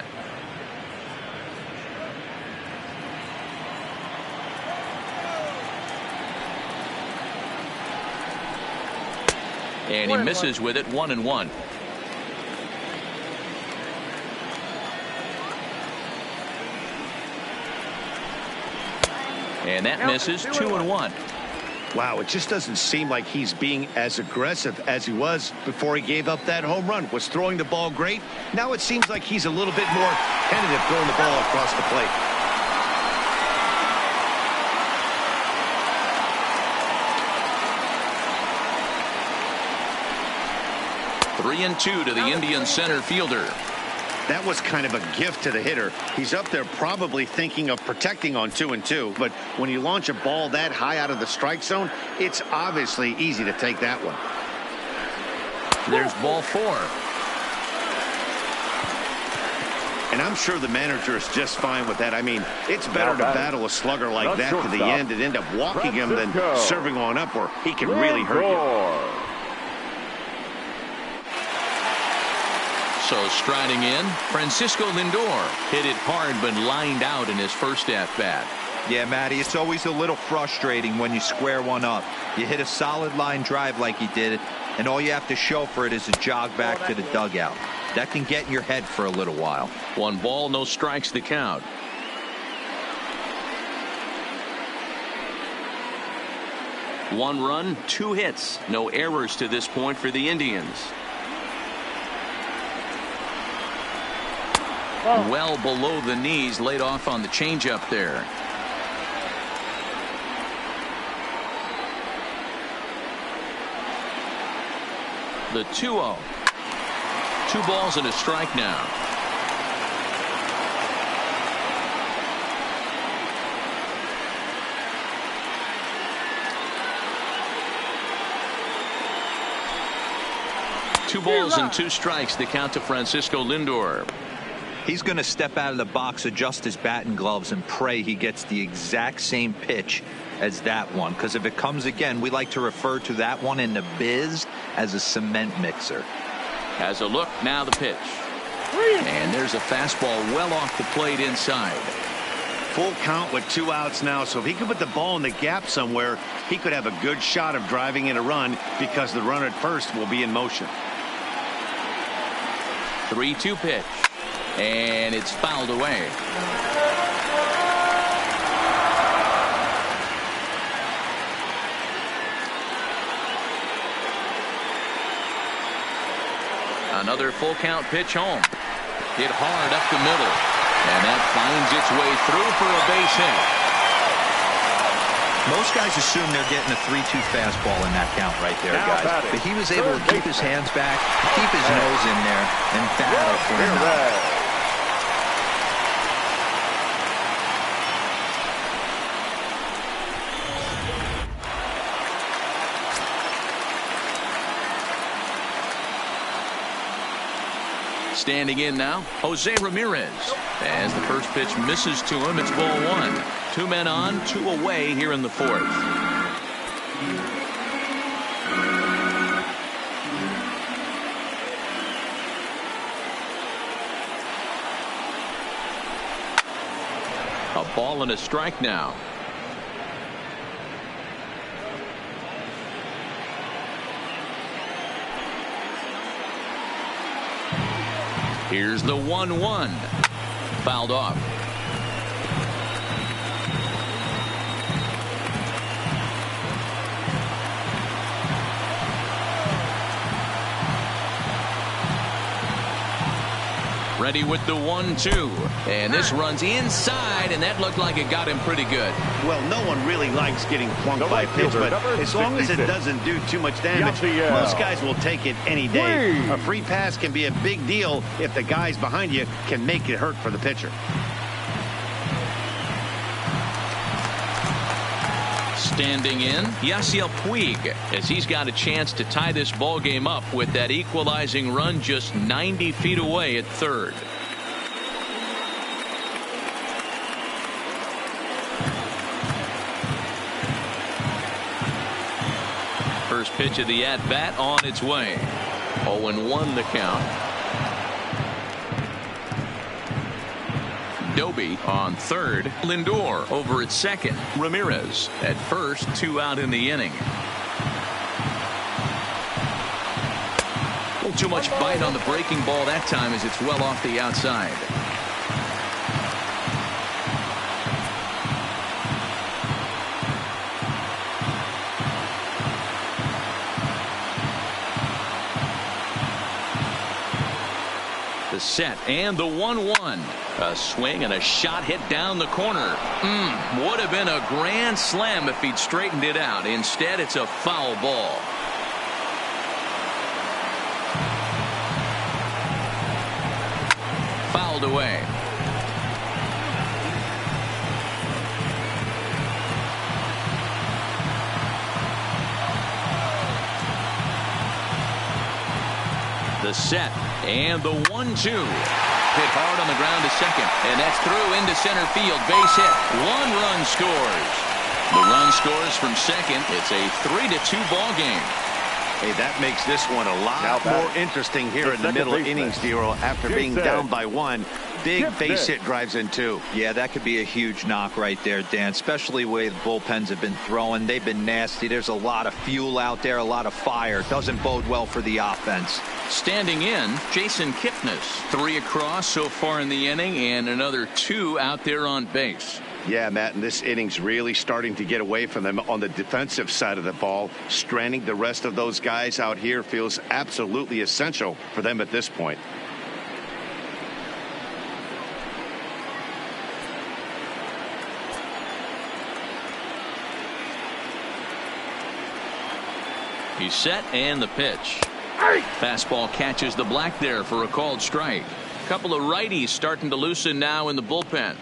And he misses with it. 1-1. And that misses. 2-1. Wow, it just doesn't seem like he's being as aggressive as he was before he gave up that home run. Was throwing the ball great. Now it seems like he's a little bit more tentative throwing the ball across the plate. 3-2 to the Indian center fielder. That was kind of a gift to the hitter. He's up there probably thinking of protecting on 2-2, but when you launch a ball that high out of the strike zone, it's obviously easy to take that one. There's ball 4. And I'm sure the manager is just fine with that. I mean, it's better to battle a slugger like that to the end and end up walking him than serving on up where he can really hurt you. So striding in, Francisco Lindor hit it hard but lined out in his first at-bat. Yeah, Matty, it's always a little frustrating when you square one up. You hit a solid line drive like he did, and all you have to show for it is a jog back to the dugout. That can get in your head for a little while. 1 ball, no strikes the count. One run, 2 hits. No errors to this point for the Indians. Well below the knees, laid off on the changeup there. The 2-0. 2 balls and a strike now. Two balls and 2 strikes, the count to Francisco Lindor. He's going to step out of the box, adjust his batting gloves, and pray he gets the exact same pitch as that one. Because if it comes again, we like to refer to that one in the biz as a cement mixer. Has a look, now the pitch. And there's a fastball well off the plate inside. Full count with 2 outs now, so if he could put the ball in the gap somewhere, he could have a good shot of driving in a run because the runner at first will be in motion. 3-2 pitch. And it's fouled away. Another full count pitch home. Hit hard up the middle. And that finds its way through for a base hit. Most guys assume they're getting a 3-2 fastball in that count right there, guys. But he was able to keep his hands back, keep his nose in there, and battle for a knock. Standing in now, Jose Ramirez. As the first pitch misses to him, it's ball 1. 2 men on, 2 away here in the 4th. A ball and a strike now. Here's the 1-1. Fouled off. Ready with the 1-2. And this runs inside, and that looked like it got him pretty good. Well, no one really likes getting plunked by a pitch, but as long as it doesn't do too much damage, most guys will take it any day. A free pass can be a big deal if the guys behind you can make it hurt for the pitcher. Standing in, Yasiel Puig, as he's got a chance to tie this ball game up with that equalizing run just 90 feet away at third. First pitch of the at-bat on its way. 0-1 the count. Doby on third. Lindor over at second. Ramirez at first. 2 out in the inning. A little too much bite on the breaking ball that time as it's well off the outside. The set and the 1-1. A swing and a shot hit down the corner. Would have been a grand slam if he'd straightened it out. Instead, it's a foul ball. fouled away. The set and the 1-2. Hit hard on the ground to second, and that's through into center field. Base hit. 1 run scores. The run scores from second. It's a 3-2 ball game. Hey, that makes this one a lot more interesting here in the middle innings, Dero. After being down by 1, big base hit drives in 2. Yeah, that could be a huge knock right there, Dan, especially the way the bullpens have been throwing. They've been nasty. There's a lot of fuel out there, a lot of fire. Doesn't bode well for the offense. Standing in, Jason Kipnis. 3 across so far in the inning, and another 2 out there on base. Yeah, Matt, and this inning's really starting to get away from them on the defensive side of the ball. Stranding the rest of those guys out here feels absolutely essential for them at this point. He's set, and the pitch. Fastball catches the black there for a called strike. Couple of righties starting to loosen now in the bullpen.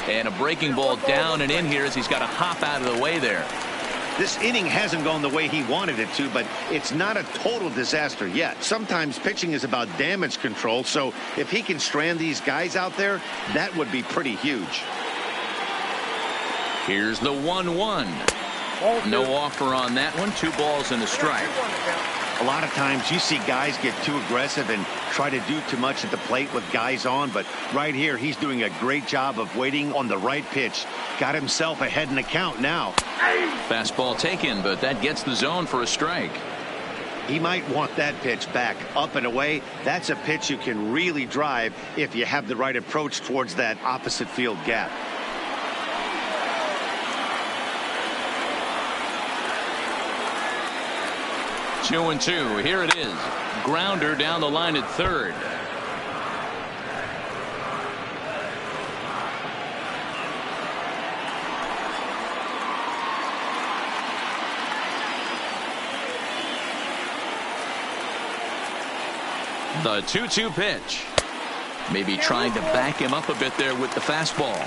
And a breaking ball down and in here as he's got to hop out of the way there. This inning hasn't gone the way he wanted it to, but it's not a total disaster yet. Sometimes pitching is about damage control, so if he can strand these guys out there, that would be pretty huge. Here's the 1-1. No offer on that one. 2 balls and a strike. A lot of times you see guys get too aggressive and try to do too much at the plate with guys on, but right here he's doing a great job of waiting on the right pitch. Got himself ahead in the count now. Fastball taken, but that gets the zone for a strike. He might want that pitch back up and away. That's a pitch you can really drive if you have the right approach towards that opposite field gap. Two and 2. Here it is. Grounder down the line at third. The 2-2 pitch. Maybe trying to back him up a bit there with the fastball.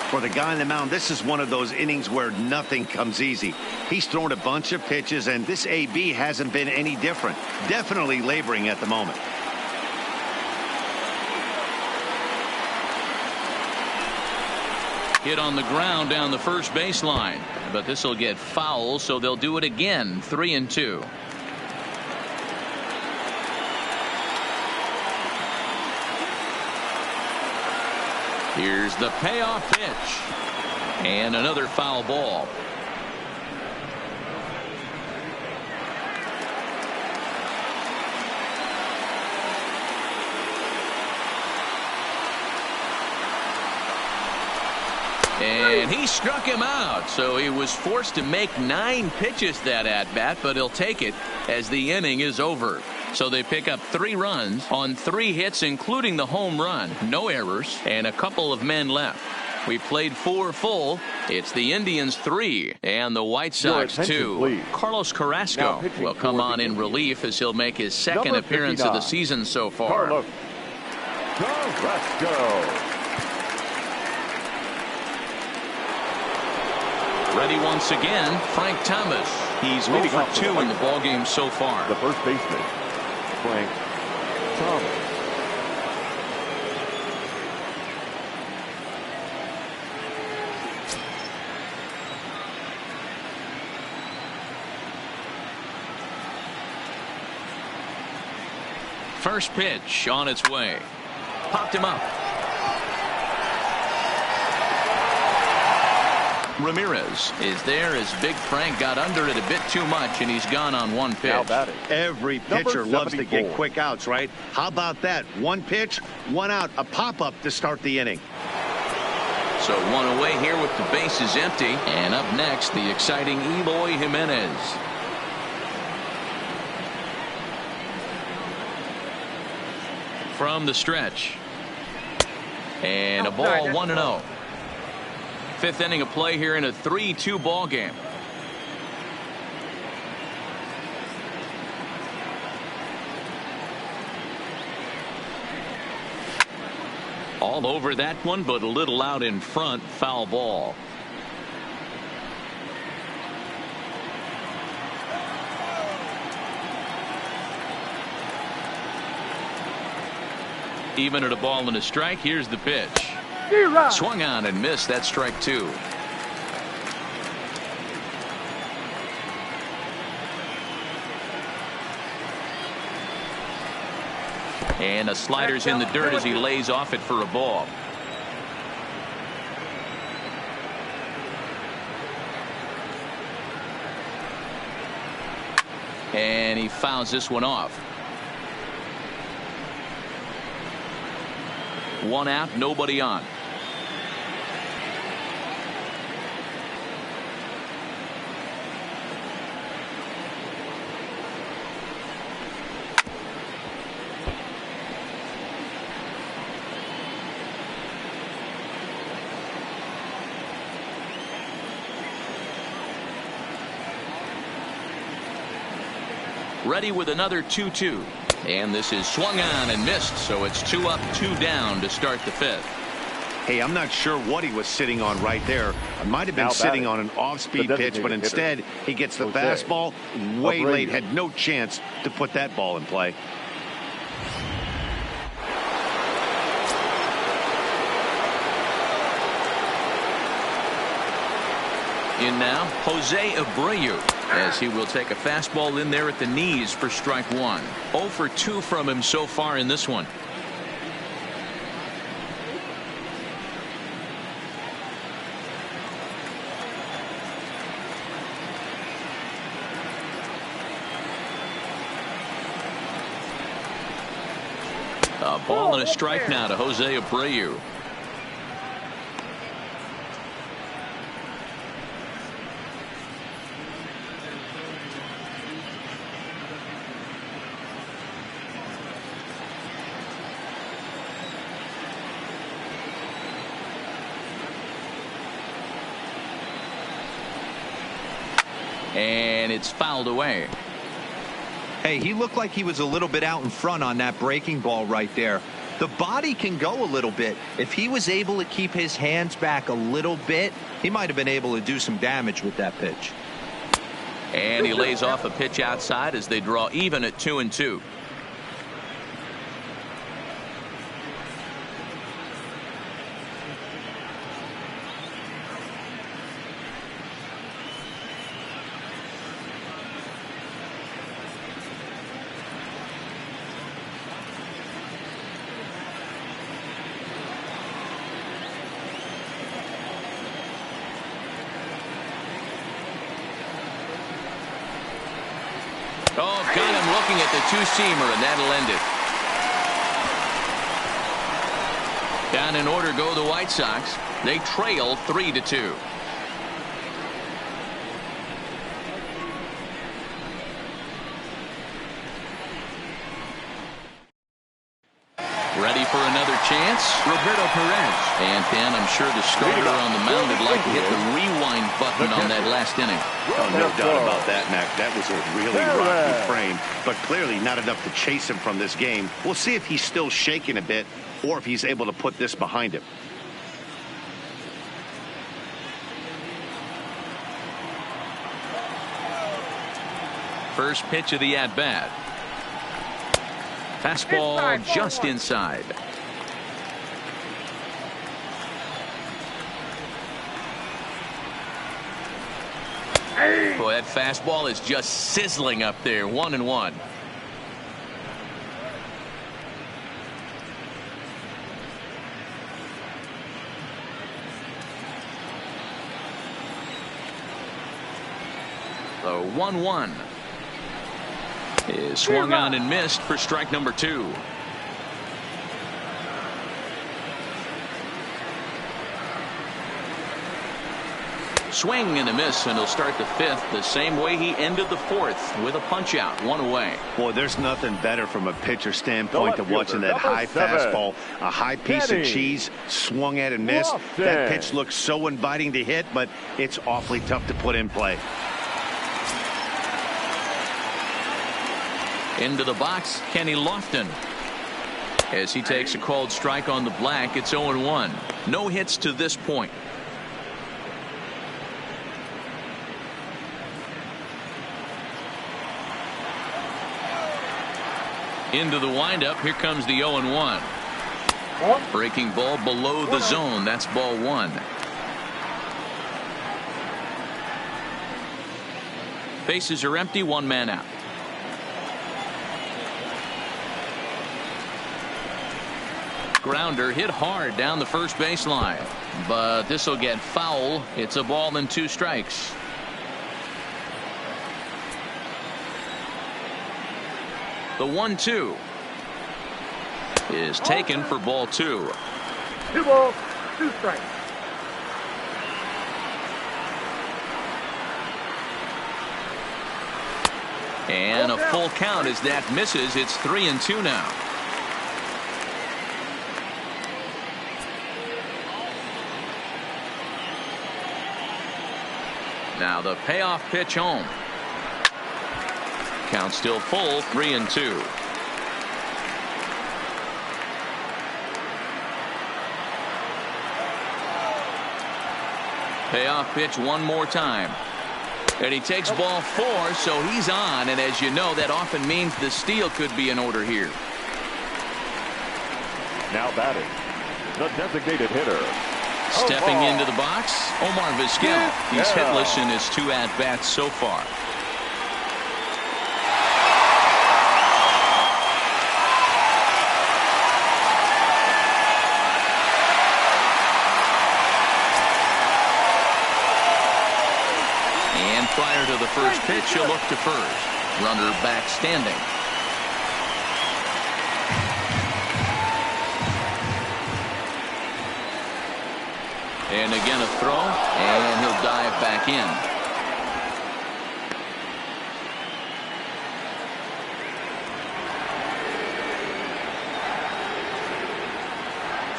For the guy on the mound, this is one of those innings where nothing comes easy. He's thrown a bunch of pitches, and this AB hasn't been any different. Definitely laboring at the moment. Hit on the ground down the first baseline, but this will get foul, so they'll do it again. 3-2. Here's the payoff pitch. And another foul ball. And he struck him out, so he was forced to make 9 pitches that at-bat, but he'll take it as the inning is over. So they pick up 3 runs on 3 hits, including the home run. No errors, and a couple of men left. We played 4 full. It's the Indians 3 and the White Sox 2. Please. Carlos Carrasco will come on in relief as he'll make his second appearance of the season so far. Carlos Carrasco. Ready once again, Frank Thomas. He's 0 for 2 in the ballgame so far. The first baseman, Frank Thomas. First pitch on its way. Popped him up. Ramirez is there as Big Frank got under it a bit too much, and he's gone on 1 pitch. Every pitcher loves to get quick outs, right? How about that? 1 pitch, 1 out, a pop-up to start the inning. So 1 away here with the bases empty. And up next, the exciting Eloy Jimenez. From the stretch. And a ball, 1-0. Fifth inning of play here in a 3-2 ball game. All over that one, but a little out in front. Foul ball. Even at a ball and a strike. Here's the pitch. Swung on and missed. That's strike two. And a slider's in the dirt as he lays off it for a ball. And he fouls this one off. One out, nobody on. Ready with another 2-2. And this is swung on and missed, so it's 2 up, 2 down to start the fifth. Hey, I'm not sure what he was sitting on right there. It might have been sitting on an off-speed pitch, but instead he gets the fastball way late, had no chance to put that ball in play. In now, Jose Abreu, as he will take a fastball in there at the knees for strike one. 0 for 2 from him so far in this one. A ball and a strike now to Jose Abreu. And it's fouled away. Hey, he looked like he was a little bit out in front on that breaking ball right there. The body can go a little bit. If he was able to keep his hands back a little bit, he might have been able to do some damage with that pitch. And he lays off a pitch outside as they draw even at 2-2. Oh, got him looking at the two-seamer, and that'll end it. Down in order go the White Sox. They trail 3-2. Ready for another chance? Roberto Perez. And Dan, I'm sure the starter on the mound would like to hit the rewind button on that last inning. Oh, no doubt about that, Mac. That was a really rocky frame, but clearly not enough to chase him from this game. We'll see if he's still shaking a bit or if he's able to put this behind him. First pitch of the at-bat. Fastball just inside. Boy, that fastball is just sizzling up there. 1-1. The 1-1 is swung on and missed for strike number 2. Swing and a miss, and he'll start the fifth the same way he ended the fourth, with a punch out, 1 away. Boy, there's nothing better from a pitcher standpoint than watching that Number high 7. fastball, a high piece of cheese, swung at and missed. That pitch looks so inviting to hit, but it's awfully tough to put in play. Into the box, Kenny Lofton. As he takes a called strike on the black, it's 0-1. No hits to this point. Into the windup, here comes the 0-1. Breaking ball below the zone. That's ball 1. Bases are empty, 1 man out. Grounder hit hard down the first baseline, but this will get foul. It's a ball and 2 strikes. The 1-2 is taken for ball 2. 2 balls, 2 strikes. And a full count as that misses. It's 3-2 now. Now the payoff pitch home. Count still full, 3-2. Payoff pitch one more time. And he takes ball 4, so he's on. And as you know, that often means the steal could be in order here. Now batting, the designated hitter. Stepping into the box, Omar Vizquel. He's hitless in his 2 at-bats so far. And prior to the first pitch, he'll look to first. Runner back standing. And again a throw, and he'll dive back in.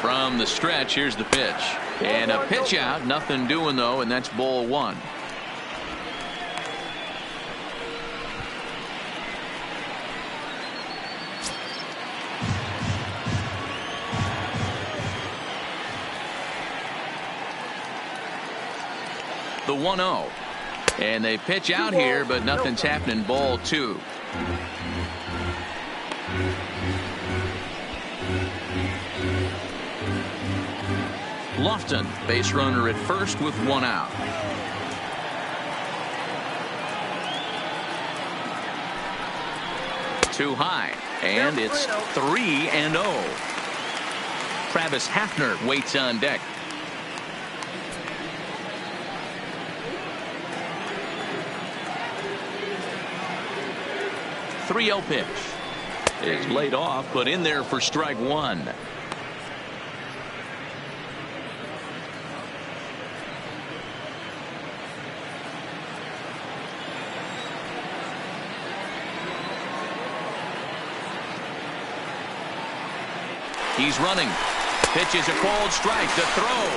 From the stretch, here's the pitch. And a pitch out, nothing doing though, and that's ball 1. The 1-0. And they pitch out here, but nothing's happening. Ball 2. Lofton, base runner at first with 1 out. Too high, and it's 3-0. Travis Hafner waits on deck. 3-0 pitch is laid off, but in there for strike 1. He's running. Pitches a called strike. The throw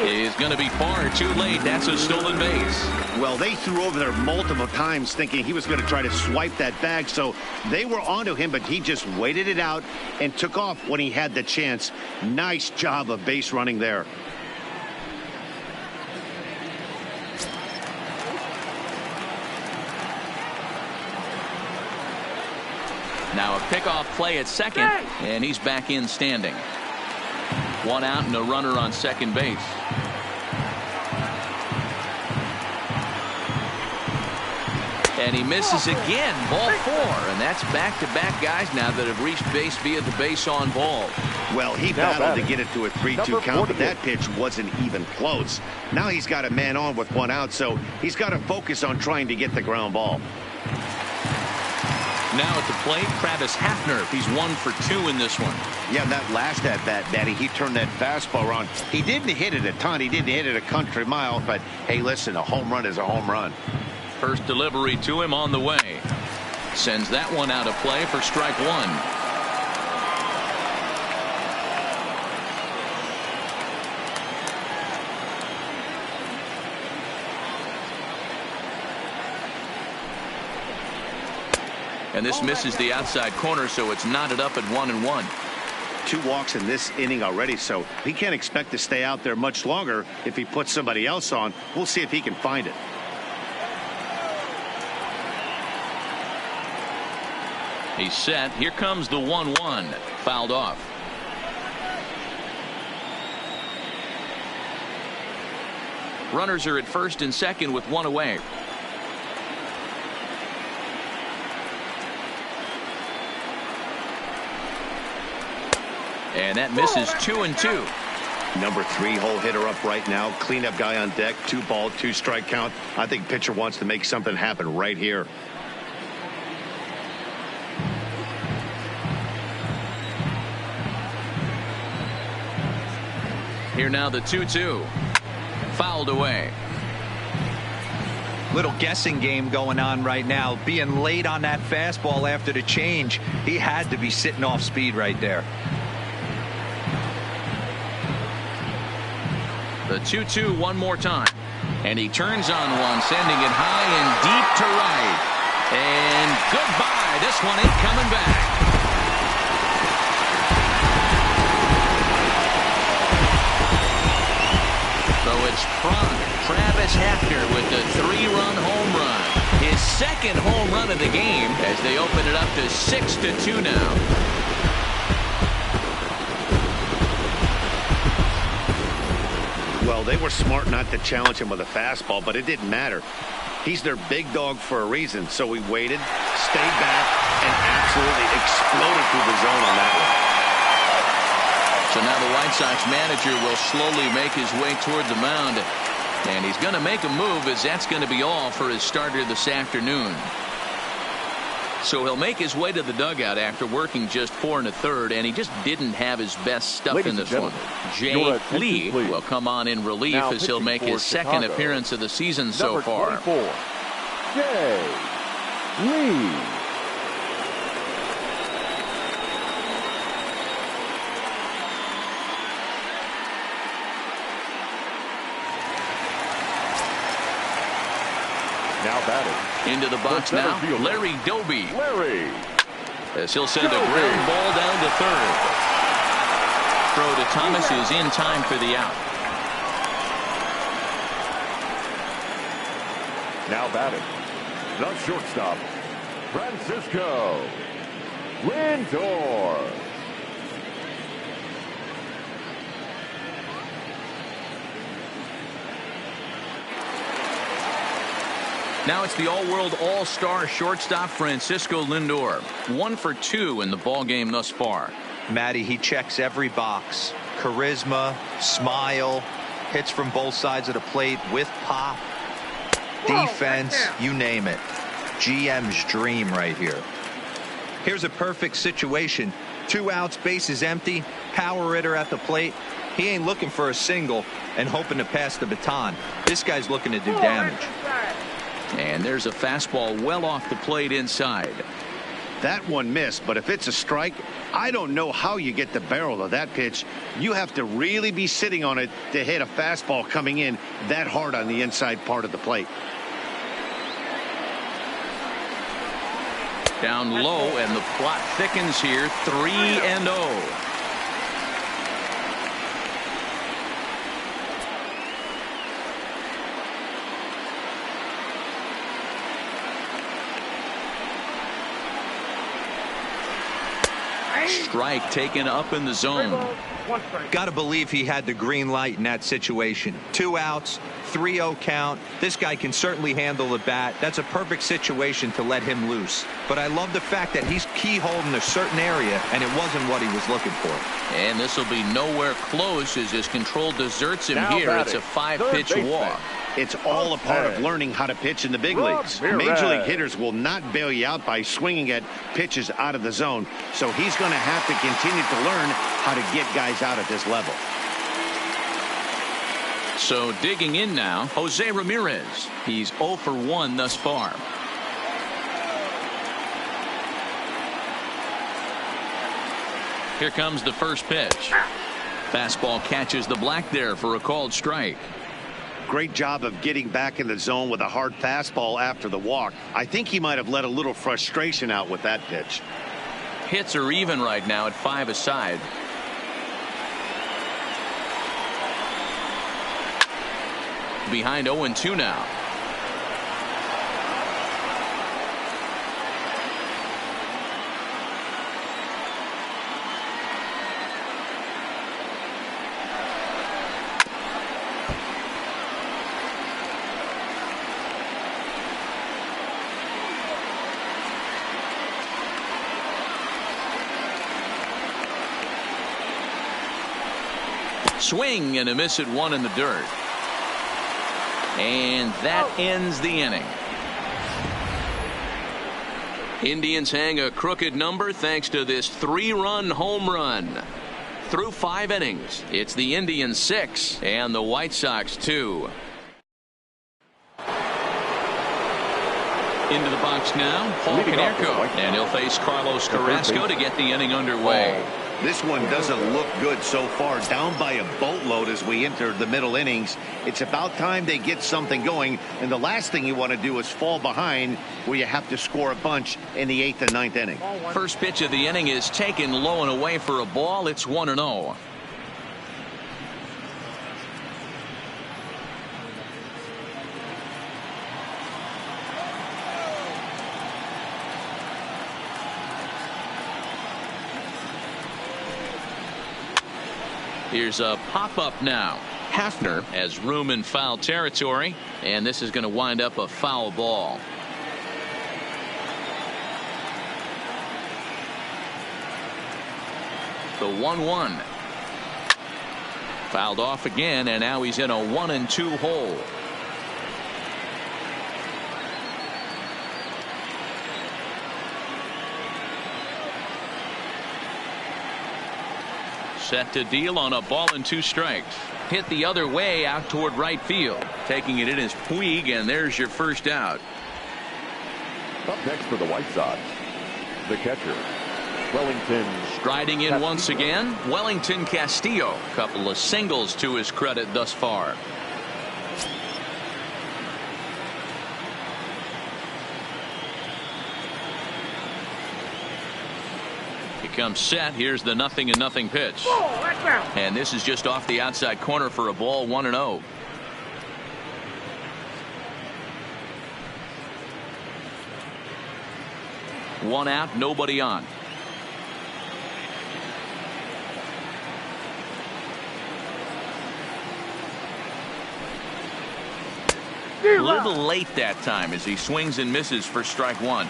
is going to be far too late. That's a stolen base. Well, they threw over there multiple times thinking he was going to try to swipe that bag, so they were onto him, but he just waited it out and took off when he had the chance. Nice job of base running there. Now a pickoff play at second, and he's back in standing. 1 out and a runner on second base. And he misses again. Ball 4, and that's back-to-back guys now that have reached base via the base on ball. Well, he battled to get it to a 3-2 count, but that pitch wasn't even close. Now he's got a man on with 1 out, so he's got to focus on trying to get the ground ball. Now at the plate, Travis Hafner. He's 1 for 2 in this one. Yeah, that last at bat, Daddy, he turned that fastball around. He didn't hit it a ton. He didn't hit it a country mile. But, hey, listen, a home run is a home run. First delivery to him on the way. Sends that one out of play for strike 1. And this misses the outside corner, so it's knotted up at 1-1. 2 walks in this inning already, so he can't expect to stay out there much longer. If he puts somebody else on, we'll see if he can find it. He's set. Here comes the 1-1. Fouled off. Runners are at first and second with 1 away. And that misses 2-2. Number 3 hole hitter up right now. Cleanup guy on deck. 2 ball, 2 strike count. I think pitcher wants to make something happen right here. Here now the 2-2. Fouled away. Little guessing game going on right now. Being late on that fastball after the change. He had to be sitting off speed right there. The 2-2 one more time. And he turns on one, sending it high and deep to right. And goodbye. This one ain't coming back. So it's Travis Hafner with the 3-run home run. His second home run of the game as they open it up to 6-2 now. Well, they were smart not to challenge him with a fastball, but it didn't matter. He's their big dog for a reason, so he waited, stayed back, and absolutely exploded through the zone on that one. So now the White Sox manager will slowly make his way toward the mound, and he's going to make a move, as that's going to be all for his starter this afternoon. So he'll make his way to the dugout after working just 4 1/3, and he just didn't have his best stuff in this one. Jay Lee will come on in relief as he'll make his second appearance of the season so far. 24, Jay Lee. Now batting. Into the box now, Larry Doby. Larry. As he'll send a ground ball down to third. Throw to Thomas is in time for the out. Now batting. The shortstop, Francisco Lindor. Now it's the all-world all-star shortstop Francisco Lindor. 1 for 2 in the ballgame thus far. Matty, he checks every box. Charisma, smile, hits from both sides of the plate with pop, defense, you name it. GM's dream right here. Here's a perfect situation. 2 outs, bases empty, power hitter at the plate. He ain't looking for a single and hoping to pass the baton. This guy's looking to do damage. And there's a fastball well off the plate inside. That one missed, but if it's a strike, I don't know how you get the barrel of that pitch. You have to really be sitting on it to hit a fastball coming in that hard on the inside part of the plate. Down low, and the plot thickens here. 3-0. Strike taken up in the zone. Got to believe he had the green light in that situation. 2 outs, 3-0 count. This guy can certainly handle the bat. That's a perfect situation to let him loose. But I love the fact that he's keyholding a certain area, and it wasn't what he was looking for. And this will be nowhere close as his control deserts him now here. batting, It's a 5-pitch walk. It's all a part of learning how to pitch in the big leagues. Major league hitters will not bail you out by swinging at pitches out of the zone. So he's going to have to continue to learn how to get guys out at this level. So digging in now, Jose Ramirez. He's 0 for 1 thus far. Here comes the first pitch. Fastball catches the black there for a called strike. Great job of getting back in the zone with a hard fastball after the walk. I think he might have let a little frustration out with that pitch. Hits are even right now at 5 aside. Behind 0-2 now. Swing and a miss at 1 in the dirt. And that ends the inning. Indians hang a crooked number thanks to this 3-run home run. Through 5 innings, it's the Indians 6 and the White Sox 2. Into the box now, Paul Konerko, and he'll face Carlos Carrasco to get the inning underway. This one doesn't look good so far. Down by a boatload as we enter the middle innings. It's about time they get something going. And the last thing you want to do is fall behind where you have to score a bunch in the 8th and 9th inning. First pitch of the inning is taken low and away for a ball. It's 1-0. Here's a pop-up now. Hafner has room in foul territory, and this is going to wind up a foul ball. The 1-1. Fouled off again, and now he's in a 1-2 hole. Set to deal on a ball and 2 strikes. Hit the other way out toward right field. Taking it in is Puig, and there's your first out. Up next for the White Sox, the catcher, Wellington. Striding in once again, Wellington Castillo. Couple of singles to his credit thus far. Comes set. Here's the 0-0 pitch. And this is just off the outside corner for a ball. 1-0. One out, nobody on. A little late that time as he swings and misses for strike 1.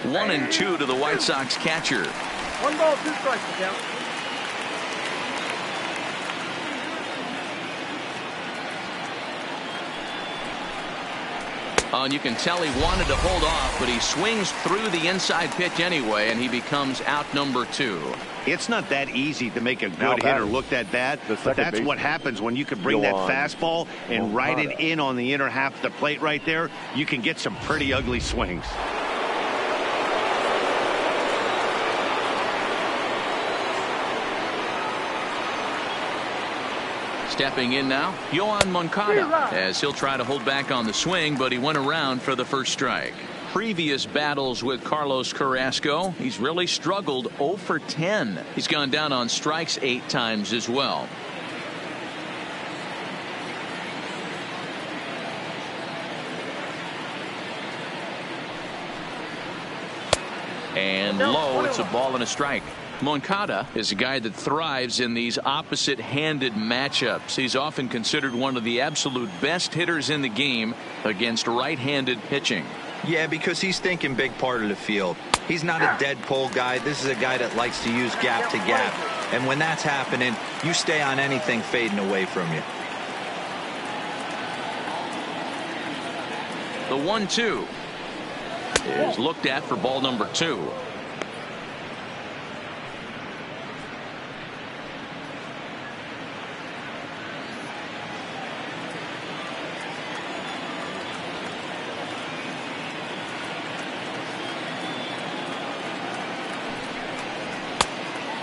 1-2 to the White Sox catcher. 1 ball, 2 strikes to count. Oh, and you can tell he wanted to hold off, but he swings through the inside pitch anyway, and he becomes out number 2. It's not that easy to make a good hitter look that bad, but that's what happens when you can bring that fastball and ride it in on the inner half of the plate right there. You can get some pretty ugly swings. Stepping in now, Yoan Moncada, as he'll try to hold back on the swing, but he went around for the first strike. Previous battles with Carlos Carrasco, he's really struggled. 0 for 10. He's gone down on strikes 8 times as well. And low, it's a ball and a strike. Moncada is a guy that thrives in these opposite-handed matchups. He's often considered one of the absolute best hitters in the game against right-handed pitching. Yeah, because he's thinking big part of the field. He's not a dead pull guy. This is a guy that likes to use gap to gap. And when that's happening, you stay on anything fading away from you. The 1-2 is looked at for ball number 2.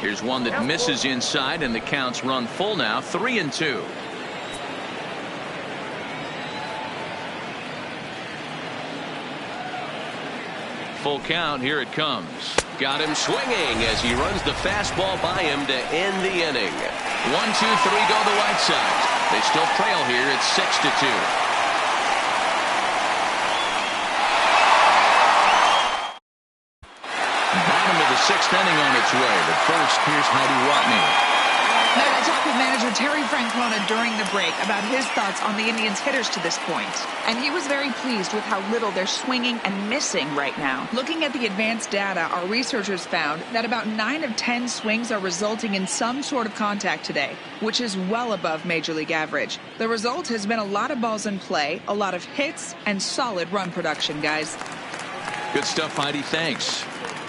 Here's one that misses inside, and the count's run full now, 3-2. Full count. Here it comes. Got him swinging as he runs the fastball by him to end the inning. 1-2-3 go the White Sox. They still trail here at 6-2. Sixth inning on its way, but first, here's Heidi Watney. Now, I talked with manager Terry Francona during the break about his thoughts on the Indians' hitters to this point, and he was very pleased with how little they're swinging and missing right now. Looking at the advanced data, our researchers found that about 9 of 10 swings are resulting in some sort of contact today, which is well above Major League average. The result has been a lot of balls in play, a lot of hits, and solid run production, guys. Good stuff, Heidi. Thanks.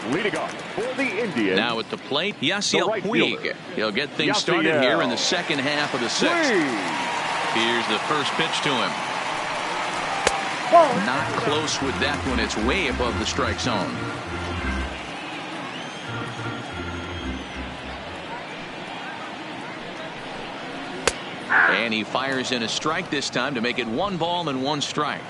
Leading off for the Indians. Now at the plate, Yasiel right Puig. fielder. He'll get things Yasiel. started here in the second half of the 6th. Here's the first pitch to him. Not close with that one. It's way above the strike zone. And he fires in a strike this time to make it 1 ball and 1 strike.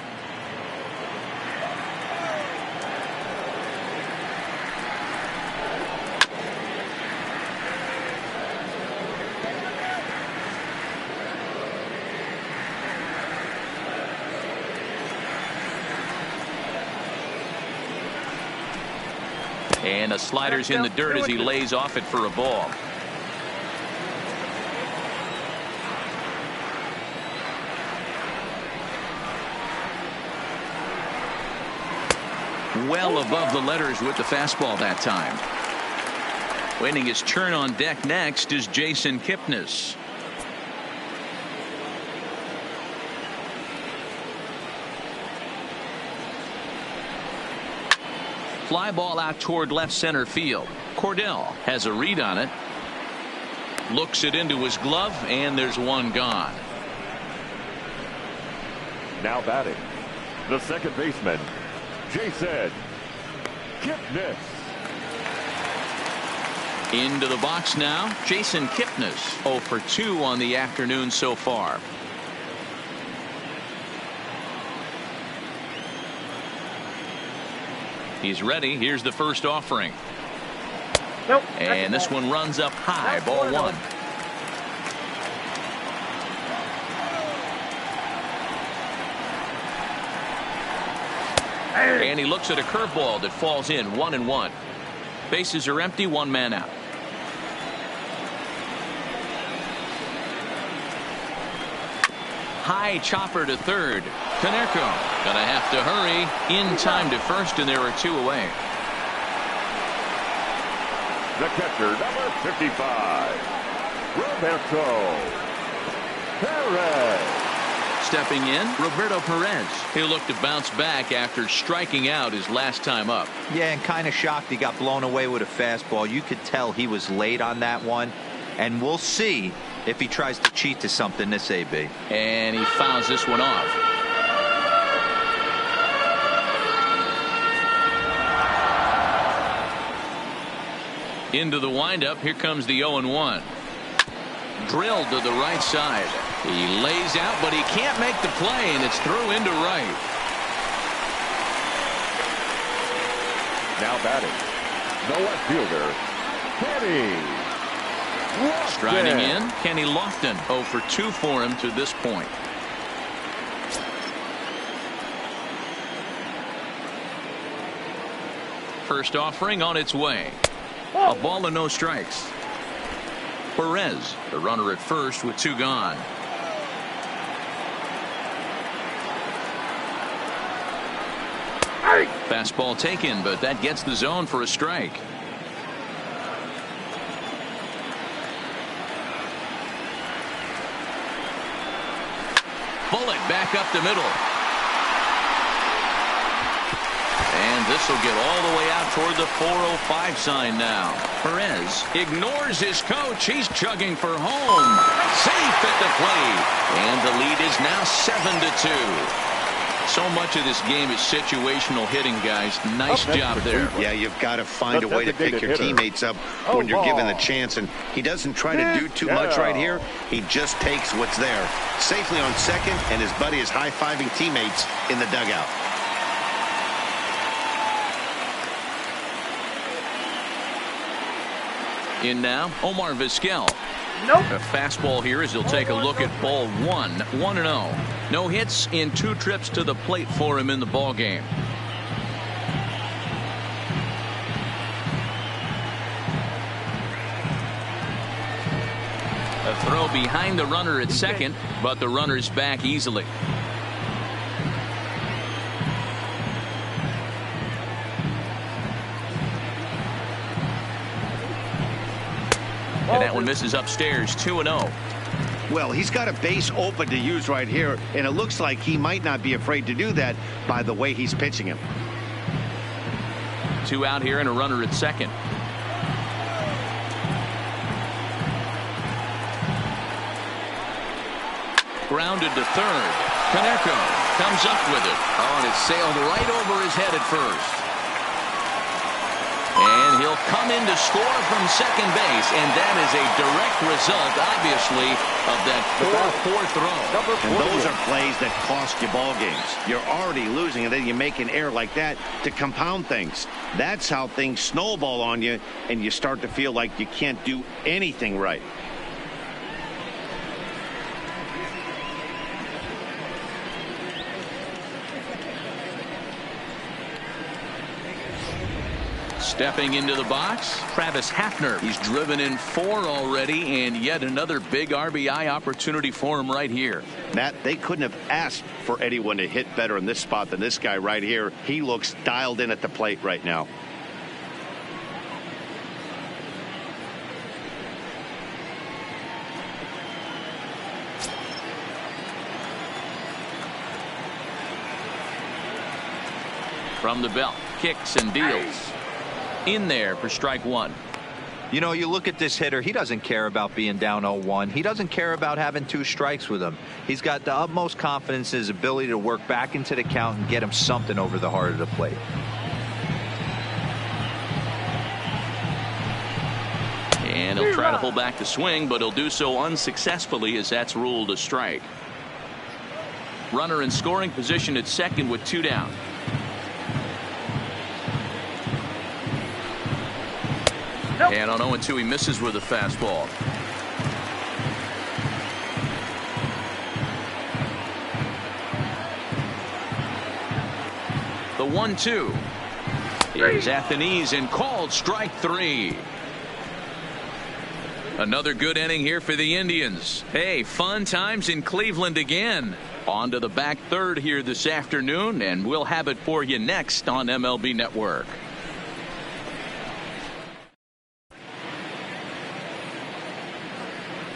And a slider's in the dirt as he lays off it for a ball. Well above the letters with the fastball that time. Waiting his turn on deck next is Jason Kipnis. Fly ball out toward left center field. Cordell has a read on it. Looks it into his glove, and there's one gone. Now batting, the second baseman, Jason Kipnis. Into the box now, Jason Kipnis, 0 for 2 on the afternoon so far. He's ready. Here's the first offering. Nope. And this one runs up high. Ball 1. And he looks at a curveball that falls in. 1-1. Bases are empty. 1 man out. High chopper to third. Canerco gonna have to hurry in time to first, and there are 2 away. The catcher, number 55, Roberto Perez. Stepping in, Roberto Perez. He'll look to bounce back after striking out his last time up. Yeah, and kind of shocked he got blown away with a fastball. You could tell he was late on that one, and we'll see if he tries to cheat to something this AB. And he fouls this one off. Into the windup. Here comes the 0-1. Drilled to the right side. He lays out, but he can't make the play, and it's through into right. Now batting, the left fielder, Kenny Lofton. Striding in, Kenny Lofton. 0 for 2 for him to this point. First offering on its way. A ball and no strikes. Perez, the runner at first with 2 gone. Fastball taken, but that gets the zone for a strike. Bullet back up the middle. And this will get all the way out toward the 405 sign now. Perez ignores his coach. He's chugging for home. Safe at the plate. And the lead is now 7-2. So much of this game is situational hitting, guys. Nice job there. Yeah, you've got to find a way to pick your teammates up when you're given the chance. And he doesn't try to do too much right here. He just takes what's there. Safely on second, and his buddy is high-fiving teammates in the dugout. In now, Omar Vizquel. Nope. A fastball here as he'll take a look at ball 1-0. No hits in 2 trips to the plate for him in the ball game. A throw behind the runner at second, but the runner's back easily. And that one misses upstairs. 2-0. Well, he's got a base open to use right here, and it looks like he might not be afraid to do that by the way he's pitching him. 2 out here and a runner at second. Grounded to third. Caneco comes up with it. Oh, and it sailed right over his head at first. And he'll come in to score from second base, and that is a direct result, obviously, of that 4-4 throw. And those are plays that cost you ball games. You're already losing, and then you make an error like that to compound things. That's how things snowball on you, and you start to feel like you can't do anything right. Stepping into the box, Travis Hafner. He's driven in 4 already, and yet another big RBI opportunity for him right here. Matt, they couldn't have asked for anyone to hit better in this spot than this guy right here. He looks dialed in at the plate right now. From the belt, kicks and deals. In there for strike 1. You know, you look at this hitter, he doesn't care about being down 0-1. He doesn't care about having 2 strikes with him. He's got the utmost confidence in his ability to work back into the count and get him something over the heart of the plate. And he'll try to pull back the swing, but he'll do so unsuccessfully as that's ruled a strike. Runner in scoring position at second with 2 down. And on 0-2, he misses with a fastball. The 1-2 is at the knees and called strike 3. Another good inning here for the Indians. Hey, fun times in Cleveland again. On to the back third here this afternoon, and we'll have it for you next on MLB Network.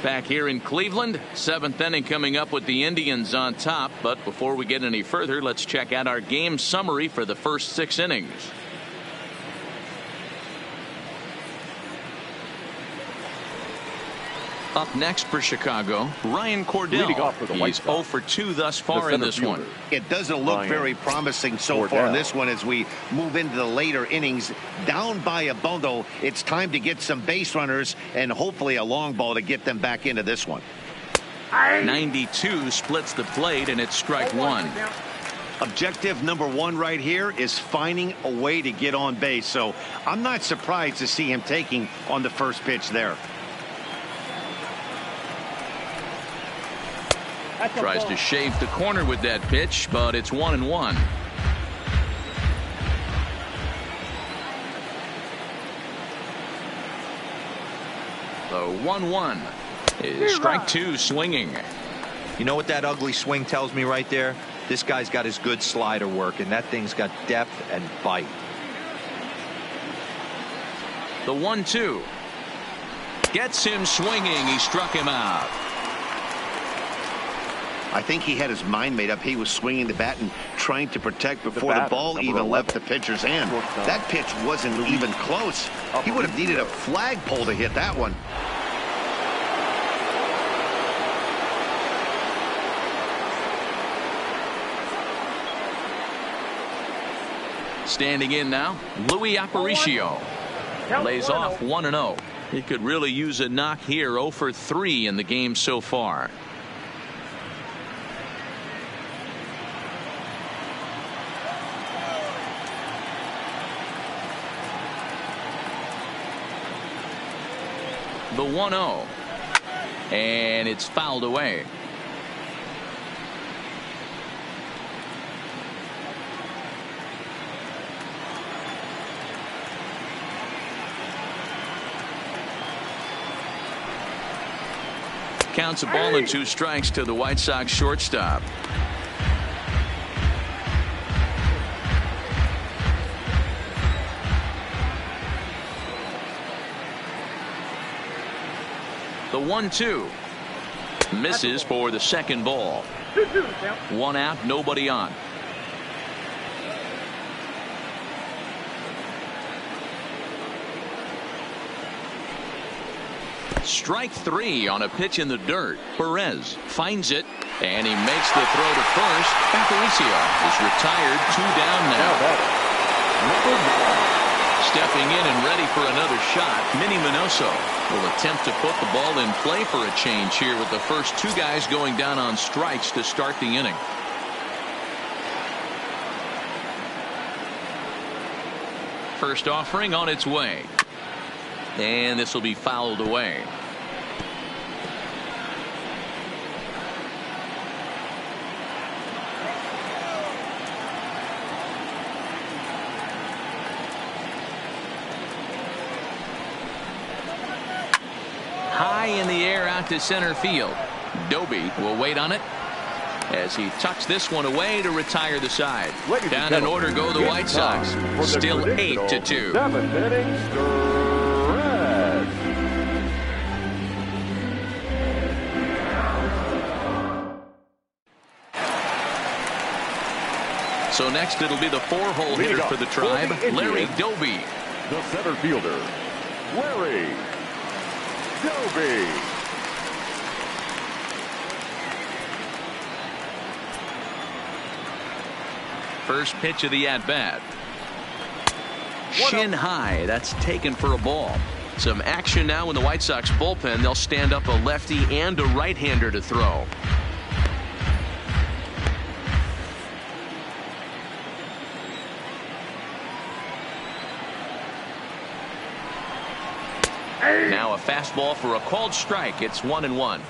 Back here in Cleveland, 7th inning coming up with the Indians on top. But before we get any further, let's check out our game summary for the first 6 innings. Up next for Chicago, Ryan Cordell. He's 0 for 2 thus far in this one. It doesn't look very promising so far in this one as we move into the later innings. Down by a bundle, it's time to get some base runners and hopefully a long ball to get them back into this one. 92 splits the plate, and it's strike 1. Objective number 1 right here is finding a way to get on base. So I'm not surprised to see him taking on the first pitch there. Tries to shave the corner with that pitch, but it's 1-1. The 1-1 is strike 2 swinging. You know what that ugly swing tells me right there? This guy's got his good slider work, and that thing's got depth and bite. The 1-2. Gets him swinging. He struck him out. I think he had his mind made up. He was swinging the bat and trying to protect before the ball even left the pitcher's hand. That pitch wasn't even close. He would have needed a flagpole to hit that one. Standing in now, Luis Aparicio. Lays off 1-0. He could really use a knock here. 0 for 3 in the game so far. The 1-0. And it's fouled away. Counts a ball and 2 strikes to the White Sox shortstop. The 1-2 misses for the second ball. 1 out, nobody on. Strike 3 on a pitch in the dirt. Perez finds it, and he makes the throw to first. Aparicio is retired. 2 down now. Stepping in and ready for another shot, Minnie Minoso will attempt to put the ball in play for a change here with the first 2 guys going down on strikes to start the inning. First offering on its way. And this will be fouled away. High in the air out to center field. Doby will wait on it as he tucks this one away to retire the side. Down in order go the White Sox. Still 8-2. 7th inning stretch. So next it'll be the 4-hole hitter for the Tribe, Larry Doby. The center fielder, Larry Doby. First pitch of the at-bat. Shin high. That's taken for a ball. Some action now in the White Sox bullpen. They'll stand up a lefty and a right-hander to throw. Now a fastball for a called strike. It's 1-1.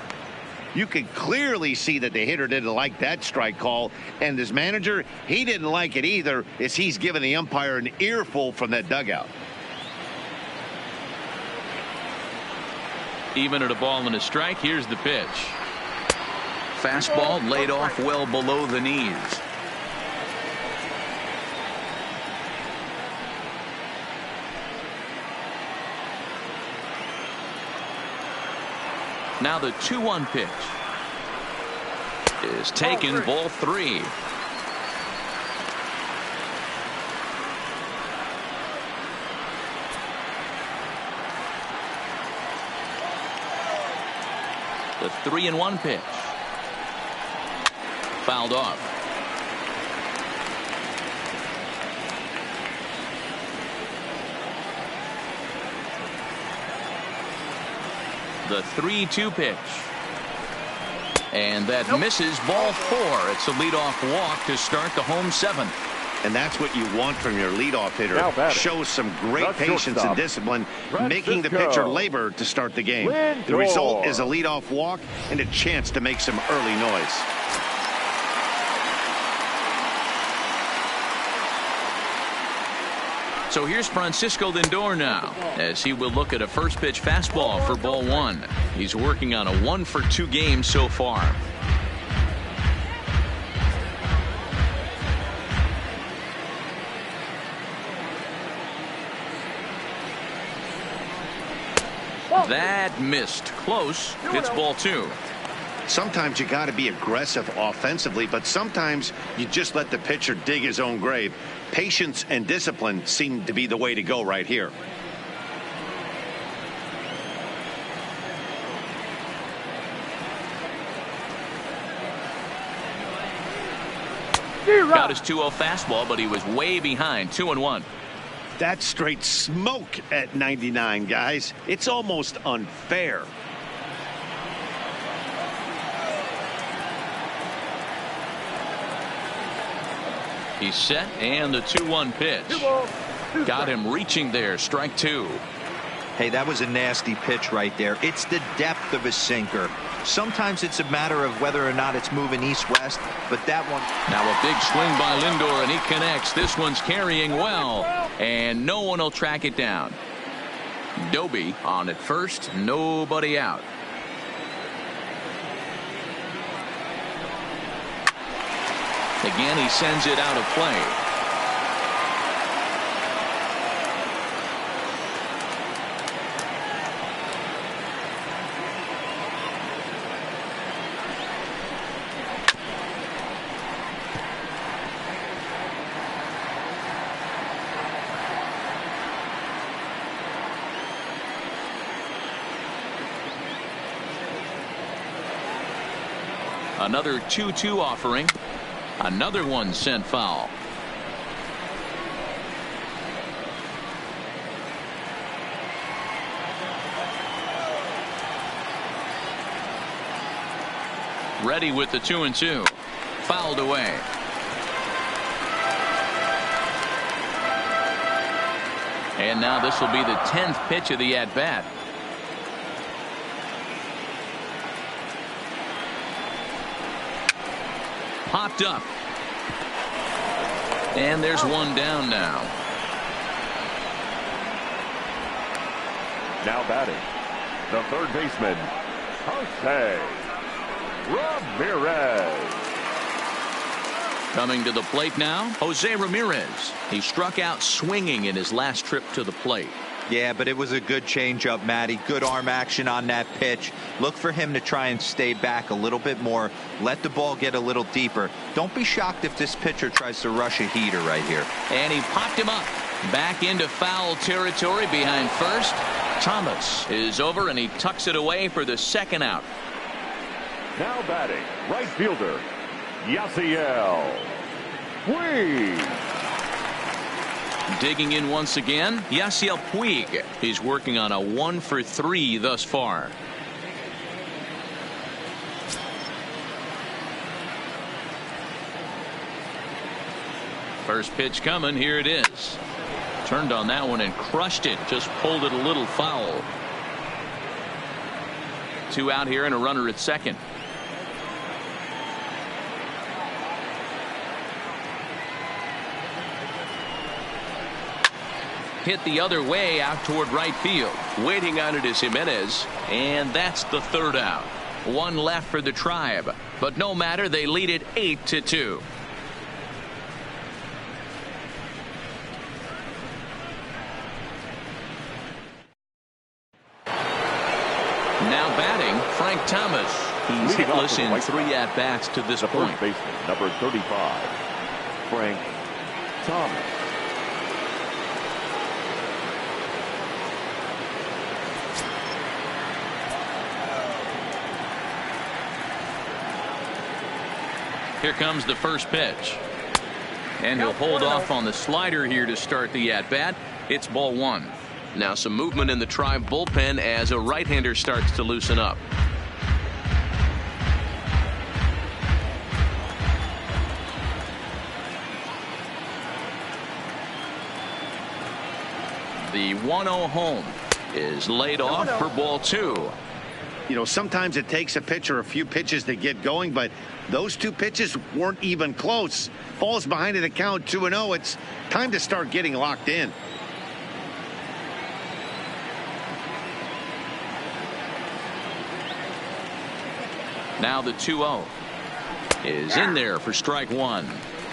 You can clearly see that the hitter didn't like that strike call, and his manager, he didn't like it either, as he's giving the umpire an earful from that dugout. Even at a ball and a strike, here's the pitch. Fastball laid off well below the knees. Now the 2-1 pitch is taken, ball 3. The 3-1 pitch fouled off. The 3-2 pitch. And that misses, ball 4. It's a leadoff walk to start the home 7th. And that's what you want from your leadoff hitter. Shows some great patience and discipline, making the pitcher labor to start the game. The result is a leadoff walk and a chance to make some early noise. So here's Francisco Lindor now, as he will look at a first pitch fastball for ball 1. He's working on a 1-for-2 game so far. That missed. Close. It's ball 2. Sometimes you got to be aggressive offensively, but sometimes you just let the pitcher dig his own grave. Patience and discipline seem to be the way to go right here. Got his 2-0 fastball, but he was way behind. 2-1. That's straight smoke at 99, guys. It's almost unfair. He's set, and the 2-1 pitch. Got him reaching there. Strike 2. Hey, that was a nasty pitch right there. It's the depth of a sinker. Sometimes it's a matter of whether or not it's moving east-west, but that one... Now a big swing by Lindor, and he connects. This one's carrying well, and no one will track it down. Doby on at first, nobody out. Again, he sends it out of play. Another 2-2 offering. Another one sent foul. Ready with the 2-2. Fouled away. And now this will be the 10th pitch of the at-bat. Popped up. And there's one down now. Now batting, the third baseman, Jose Ramirez. Coming to the plate now, Jose Ramirez. He struck out swinging in his last trip to the plate. Yeah, but it was a good changeup, Matty. Good arm action on that pitch. Look for him to try and stay back a little bit more. Let the ball get a little deeper. Don't be shocked if this pitcher tries to rush a heater right here. And he popped him up. Back into foul territory behind first. Thomas is over, and he tucks it away for the second out. Now batting, right fielder, Yasiel Puig. Digging in once again, Yasiel Puig. He's working on a 1-for-3 thus far. First pitch coming. Here it is. Turned on that one and crushed it. Just pulled it a little foul. 2 out here and a runner at second. Hit the other way out toward right field. Waiting on it is Jimenez, and that's the third out. One left for the Tribe, but no matter, they lead it 8-2. Now batting, Frank Thomas. He's hitless in 3 at-bats to this point. First baseman, number 35, Frank Thomas. Here comes the first pitch. And he'll hold off on the slider here to start the at-bat. It's ball 1. Now some movement in the Tribe bullpen as a right-hander starts to loosen up. The 1-0 home is laid off for ball 2. You know, sometimes it takes a pitcher a few pitches to get going, but those 2 pitches weren't even close. Falls behind in the count 2-0. It's time to start getting locked in. Now the 2-0 is in there for strike 1.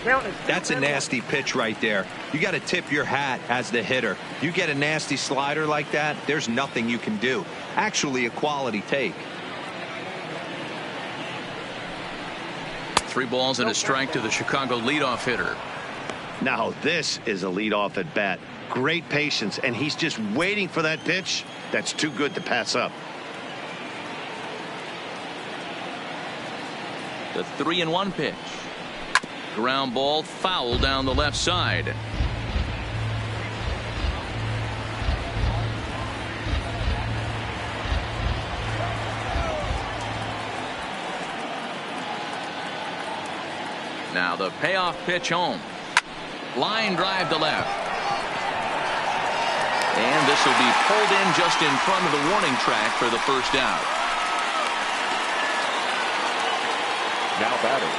Count is That's a 2-1. nasty pitch right there. You got to tip your hat as the hitter. You get a nasty slider like that, there's nothing you can do. Actually, a quality take. 3 balls and a strike to the Chicago leadoff hitter. Now this is a leadoff at bat. Great patience, and he's just waiting for that pitch. That's too good to pass up. The 3-1 pitch. Ground ball foul down the left side. Now the payoff pitch home. Line drive to left. And this will be pulled in just in front of the warning track for the first out. Now batting,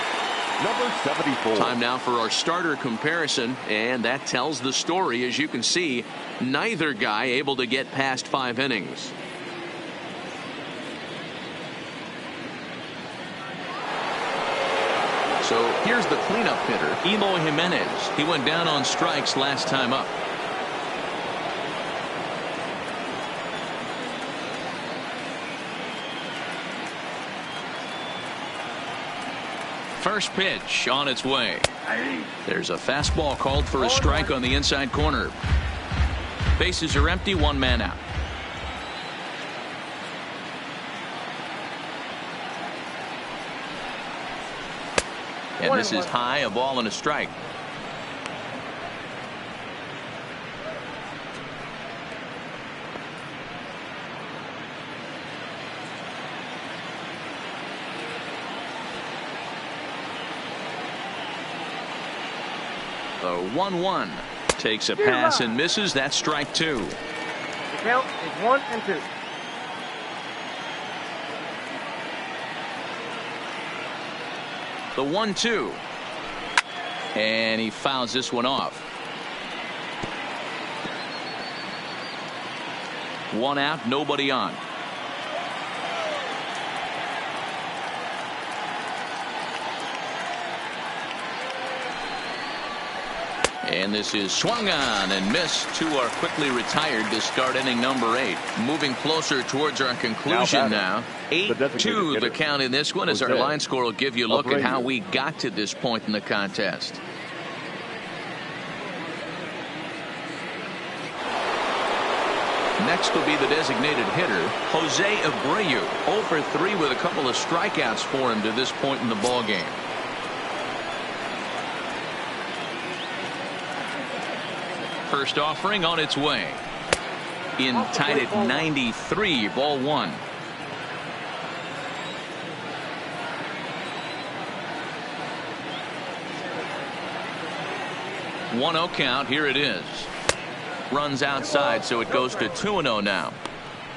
number 74. Time now for our starter comparison, and that tells the story. As you can see, neither guy able to get past 5 innings. So here's the cleanup hitter, Eloy Jimenez. He went down on strikes last time up. First pitch on its way. There's a fastball called for a strike on the inside corner. Bases are empty, 1 man out. And this is high, a ball and a strike. The 1-1 takes a pass and misses. That's strike 2. The count is 1-2. The 1-2. And he fouls this one off. 1 out, nobody on. And this is swung on and missed. 2 are quickly retired to start inning number 8. Moving closer towards our conclusion now. 8-2 the count in this one, as our line score will give you a look at how we got to this point in the contest. Next will be the designated hitter, Jose Abreu. 0 for 3 with a couple of strikeouts for him to this point in the ball game. First offering on its way. In tied at 93, ball 1. 1-0 count. Here it is. Runs outside, so it goes to 2-0 now.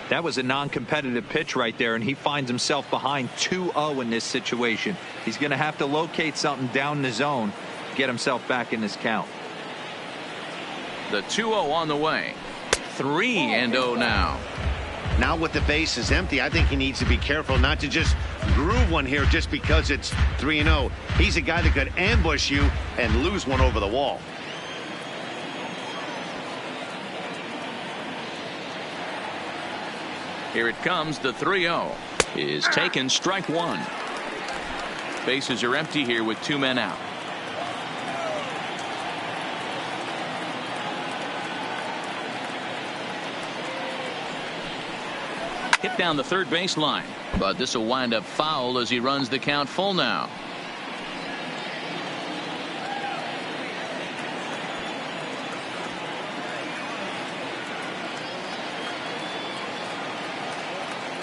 That was a non-competitive pitch right there, and he finds himself behind 2-0 in this situation. He's going to have to locate something down the zone to get himself back in this count. The 2-0 on the way. 3-0 now. Now with the bases empty, I think he needs to be careful not to just groove one here just because it's 3-0. He's a guy that could ambush you and lose one over the wall. Here it comes. The 3-0 is taken, strike 1. Bases are empty here with 2 men out. Hit down the third baseline, but this will wind up foul as he runs the count full now.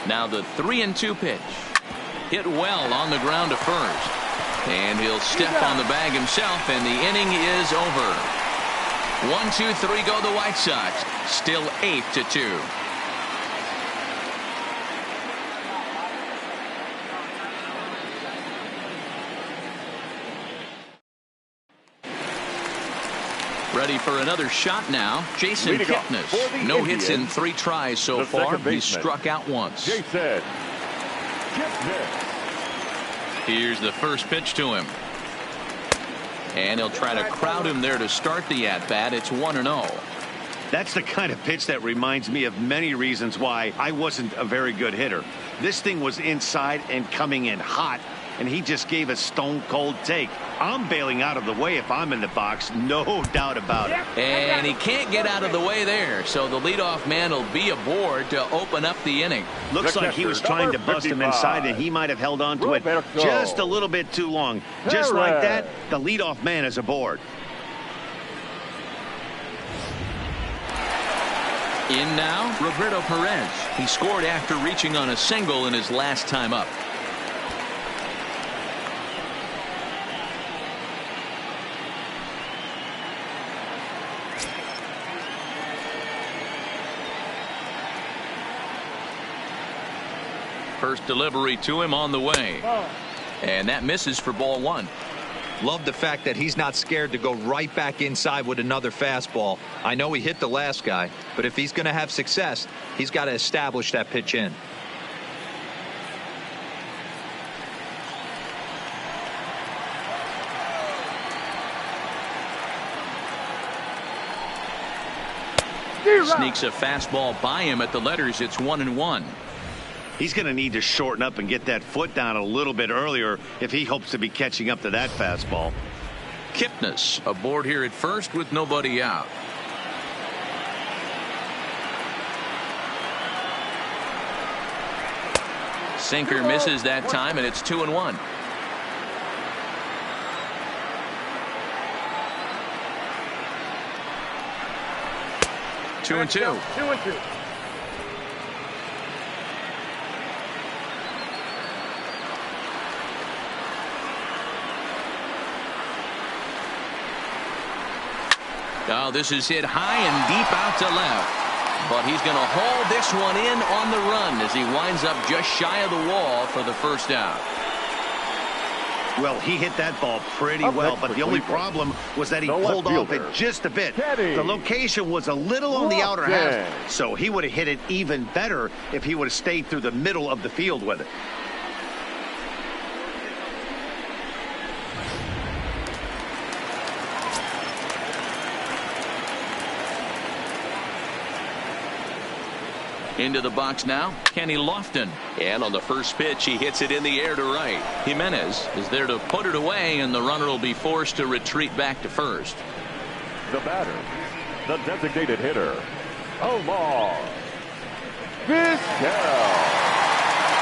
Now the 3-2 pitch. Hit well on the ground to first. And he'll step on the bag himself, and the inning is over. 1-2-3 go the White Sox. Still 8-2. Ready for another shot now. Jason Kipnis. No hits in 3 tries so far. He's struck out once. Jason Kipnis. Here's the first pitch to him. And he'll try to crowd him there to start the at-bat. It's 1-0. That's the kind of pitch that reminds me of many reasons why I wasn't a very good hitter. This thing was inside and coming in hot, and he just gave a stone-cold take. I'm bailing out of the way if I'm in the box, no doubt about it. And he can't get out of the way there, so the leadoff man will be aboard to open up the inning. Looks like he was trying to bust him inside, and he might have held on to it just a little bit too long. Just like that, the leadoff man is aboard. In now, Roberto Perez. He scored after reaching on a single in his last time up. First delivery to him on the way. And that misses for ball 1. Love the fact that he's not scared to go right back inside with another fastball. I know he hit the last guy, but if he's going to have success, he's got to establish that pitch in. Sneaks a fastball by him at the letters. It's 1-1. He's going to need to shorten up and get that foot down a little bit earlier if he hopes to be catching up to that fastball. Kipnis aboard here at first with nobody out. Sinker misses that time, and it's 2-1. Two and two. Oh, this is hit high and deep out to left. But he's going to haul this one in on the run as he winds up just shy of the wall for the first out. Well, he hit that ball pretty well, but the only problem was that he pulled off it just a bit. The location was a little on the outer half, so he would have hit it even better if he would have stayed through the middle of the field with it. Into the box now, Kenny Lofton. And on the first pitch, he hits it in the air to right. Jimenez is there to put it away, and the runner will be forced to retreat back to first. The batter, the designated hitter, Omar Vizquel.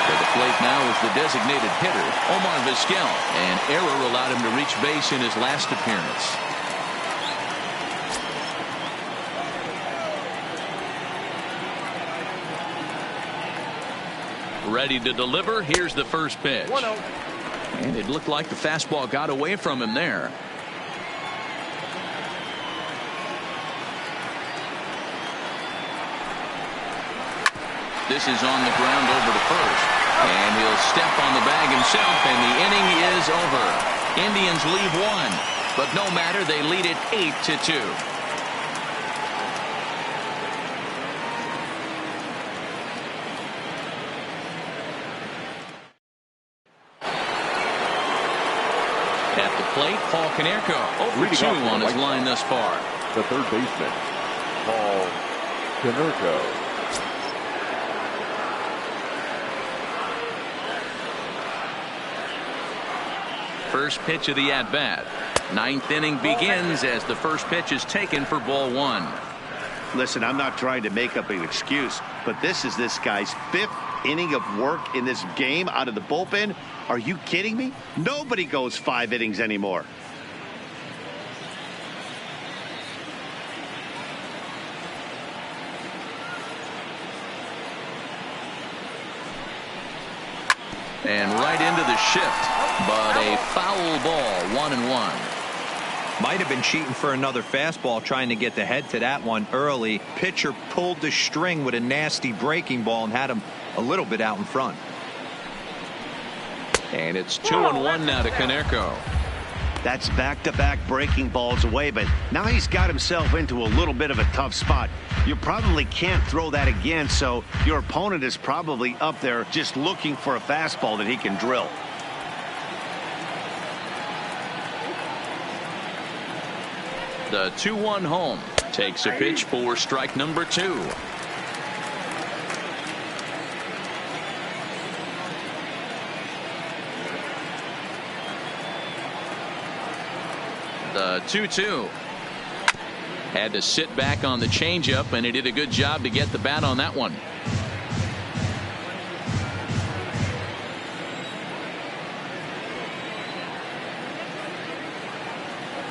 To the plate now is the designated hitter, Omar Vizquel. An error allowed him to reach base in his last appearance. Ready to deliver. Here's the first pitch. And it looked like the fastball got away from him there. This is on the ground over to first. And he'll step on the bag himself, and the inning is over. Indians leave one, but no matter, they lead it 8-2. At the plate, Paul Konerko, 0-2 on his line thus far. The third baseman, Paul Konerko. First pitch of the at-bat. Ninth inning begins as the first pitch is taken for ball 1. Listen, I'm not trying to make up an excuse, but this is this guy's 5th inning of work in this game out of the bullpen. Are you kidding me? Nobody goes 5 innings anymore. And right into the shift, but a foul ball, 1-1. Might have been cheating for another fastball, trying to get the head to that one early. Pitcher pulled the string with a nasty breaking ball and had him a little bit out in front. And it's 2-1 now to Konerko. That's back-to-back breaking balls away, but now he's got himself into a little bit of a tough spot. You probably can't throw that again, so your opponent is probably up there just looking for a fastball that he can drill. The 2-1 home takes a pitch for strike number 2. The 2-2. Had to sit back on the changeup, and he did a good job to get the bat on that one.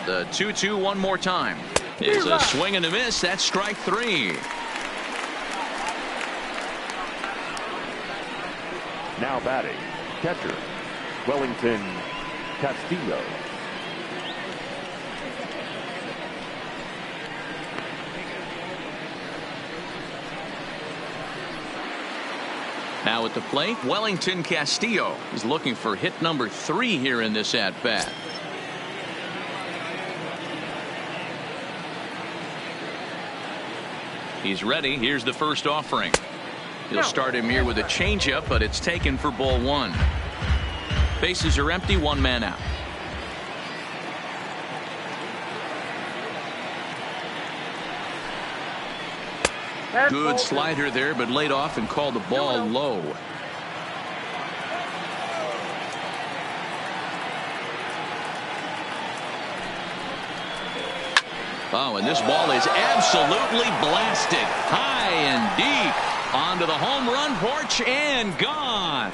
The 2-2 one more time is a swing and a miss. That's strike 3. Now batting, catcher, Wellington Castillo. Now at the plate, Wellington Castillo is looking for hit number 3 here in this at-bat. He's ready. Here's the first offering. He'll start him here with a changeup, but it's taken for ball 1. Bases are empty, 1 man out. Good slider there, but laid off and called the ball low. Oh, and this ball is absolutely blasted high and deep onto the home run porch and gone.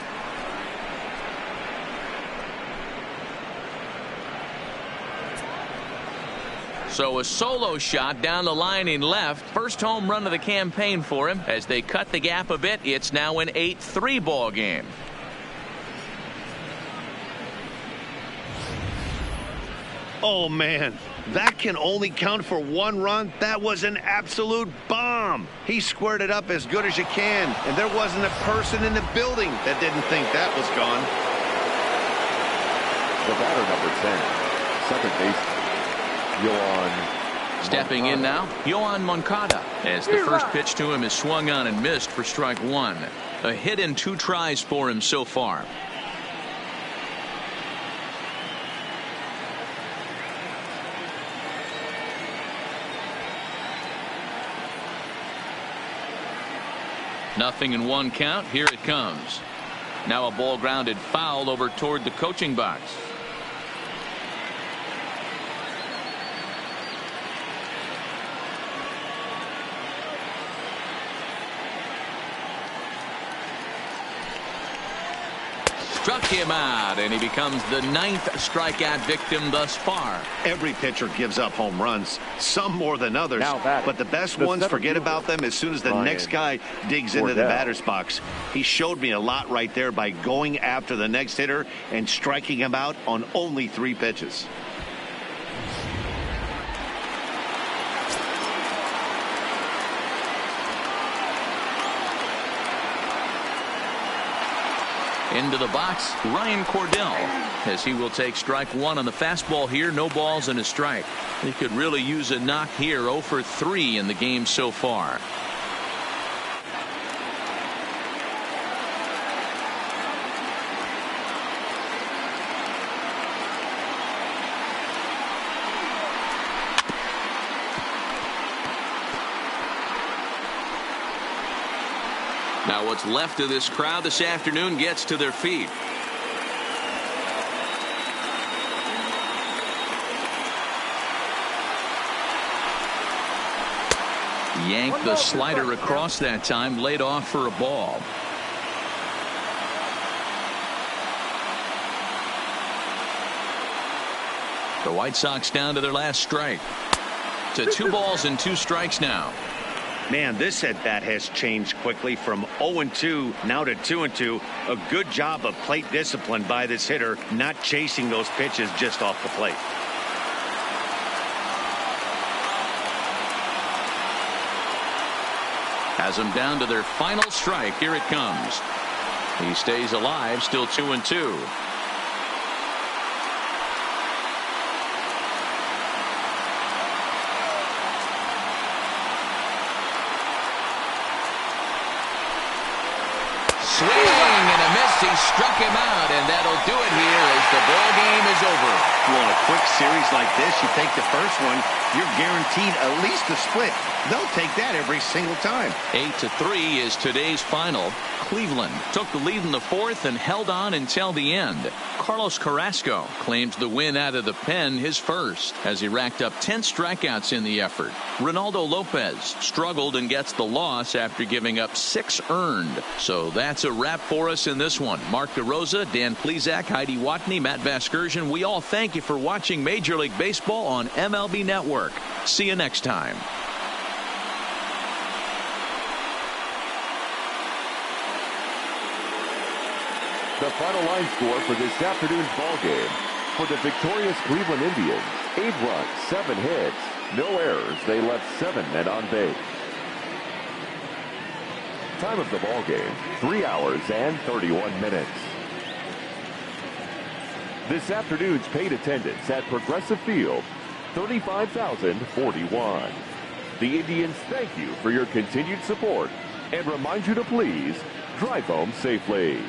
So a solo shot down the line in left. First home run of the campaign for him. As they cut the gap a bit, it's now an 8-3 ball game. Oh, man, that can only count for 1 run. That was an absolute bomb. He squared it up as good as you can, and there wasn't a person in the building that didn't think that was gone. The batter, number 10, second baseman, Yohan. Stepping in now, Yohan Moncada, as the first pitch to him is swung on and missed for strike 1. A hit in 2 tries for him so far. Nothing in 1 count. Here it comes. Now a ball grounded foul over toward the coaching box. Struck him out, and he becomes the 9th strikeout victim thus far. Every pitcher gives up home runs, some more than others, but the best ones, forget about them as soon as the next guy digs into the batter's box. He showed me a lot right there by going after the next hitter and striking him out on only 3 pitches. Into the box, Ryan Cordell, as he will take strike 1 on the fastball here. No balls and a strike. He could really use a knock here. 0 for 3 in the game so far. Now what's left of this crowd this afternoon gets to their feet. Yanked the slider across that time, laid off for a ball. The White Sox down to their last strike. To 2 balls and 2 strikes now. Man, this at-bat has changed quickly from 0-2 now to 2-2. A good job of plate discipline by this hitter, not chasing those pitches just off the plate. Has them down to their final strike. Here it comes. He stays alive, still 2-2. Swing and a miss. He struck him out, and that'll do it here as the ball game is over. Well, in a quick series like this, you take the first one, you're guaranteed at least a split. They'll take that every single time. 8-3 is today's final. Cleveland took the lead in the fourth and held on until the end. Carlos Carrasco claims the win out of the pen, his first, as he racked up 10 strikeouts in the effort. Ronaldo Lopez struggled and gets the loss after giving up 6 earned. So that's a wrap for us in this one. Mark DeRosa, Dan Plesac, Heidi Watney, Matt Vasgersian, we all thank you for watching Major League Baseball on MLB Network. See you next time. The final line score for this afternoon's ball game. For the victorious Cleveland Indians, 8 runs, 7 hits, no errors. They left 7 men on base. Time of the ball game, 3 hours and 31 minutes. This afternoon's paid attendance at Progressive Field, 35,041. The Indians thank you for your continued support and remind you to please drive home safely.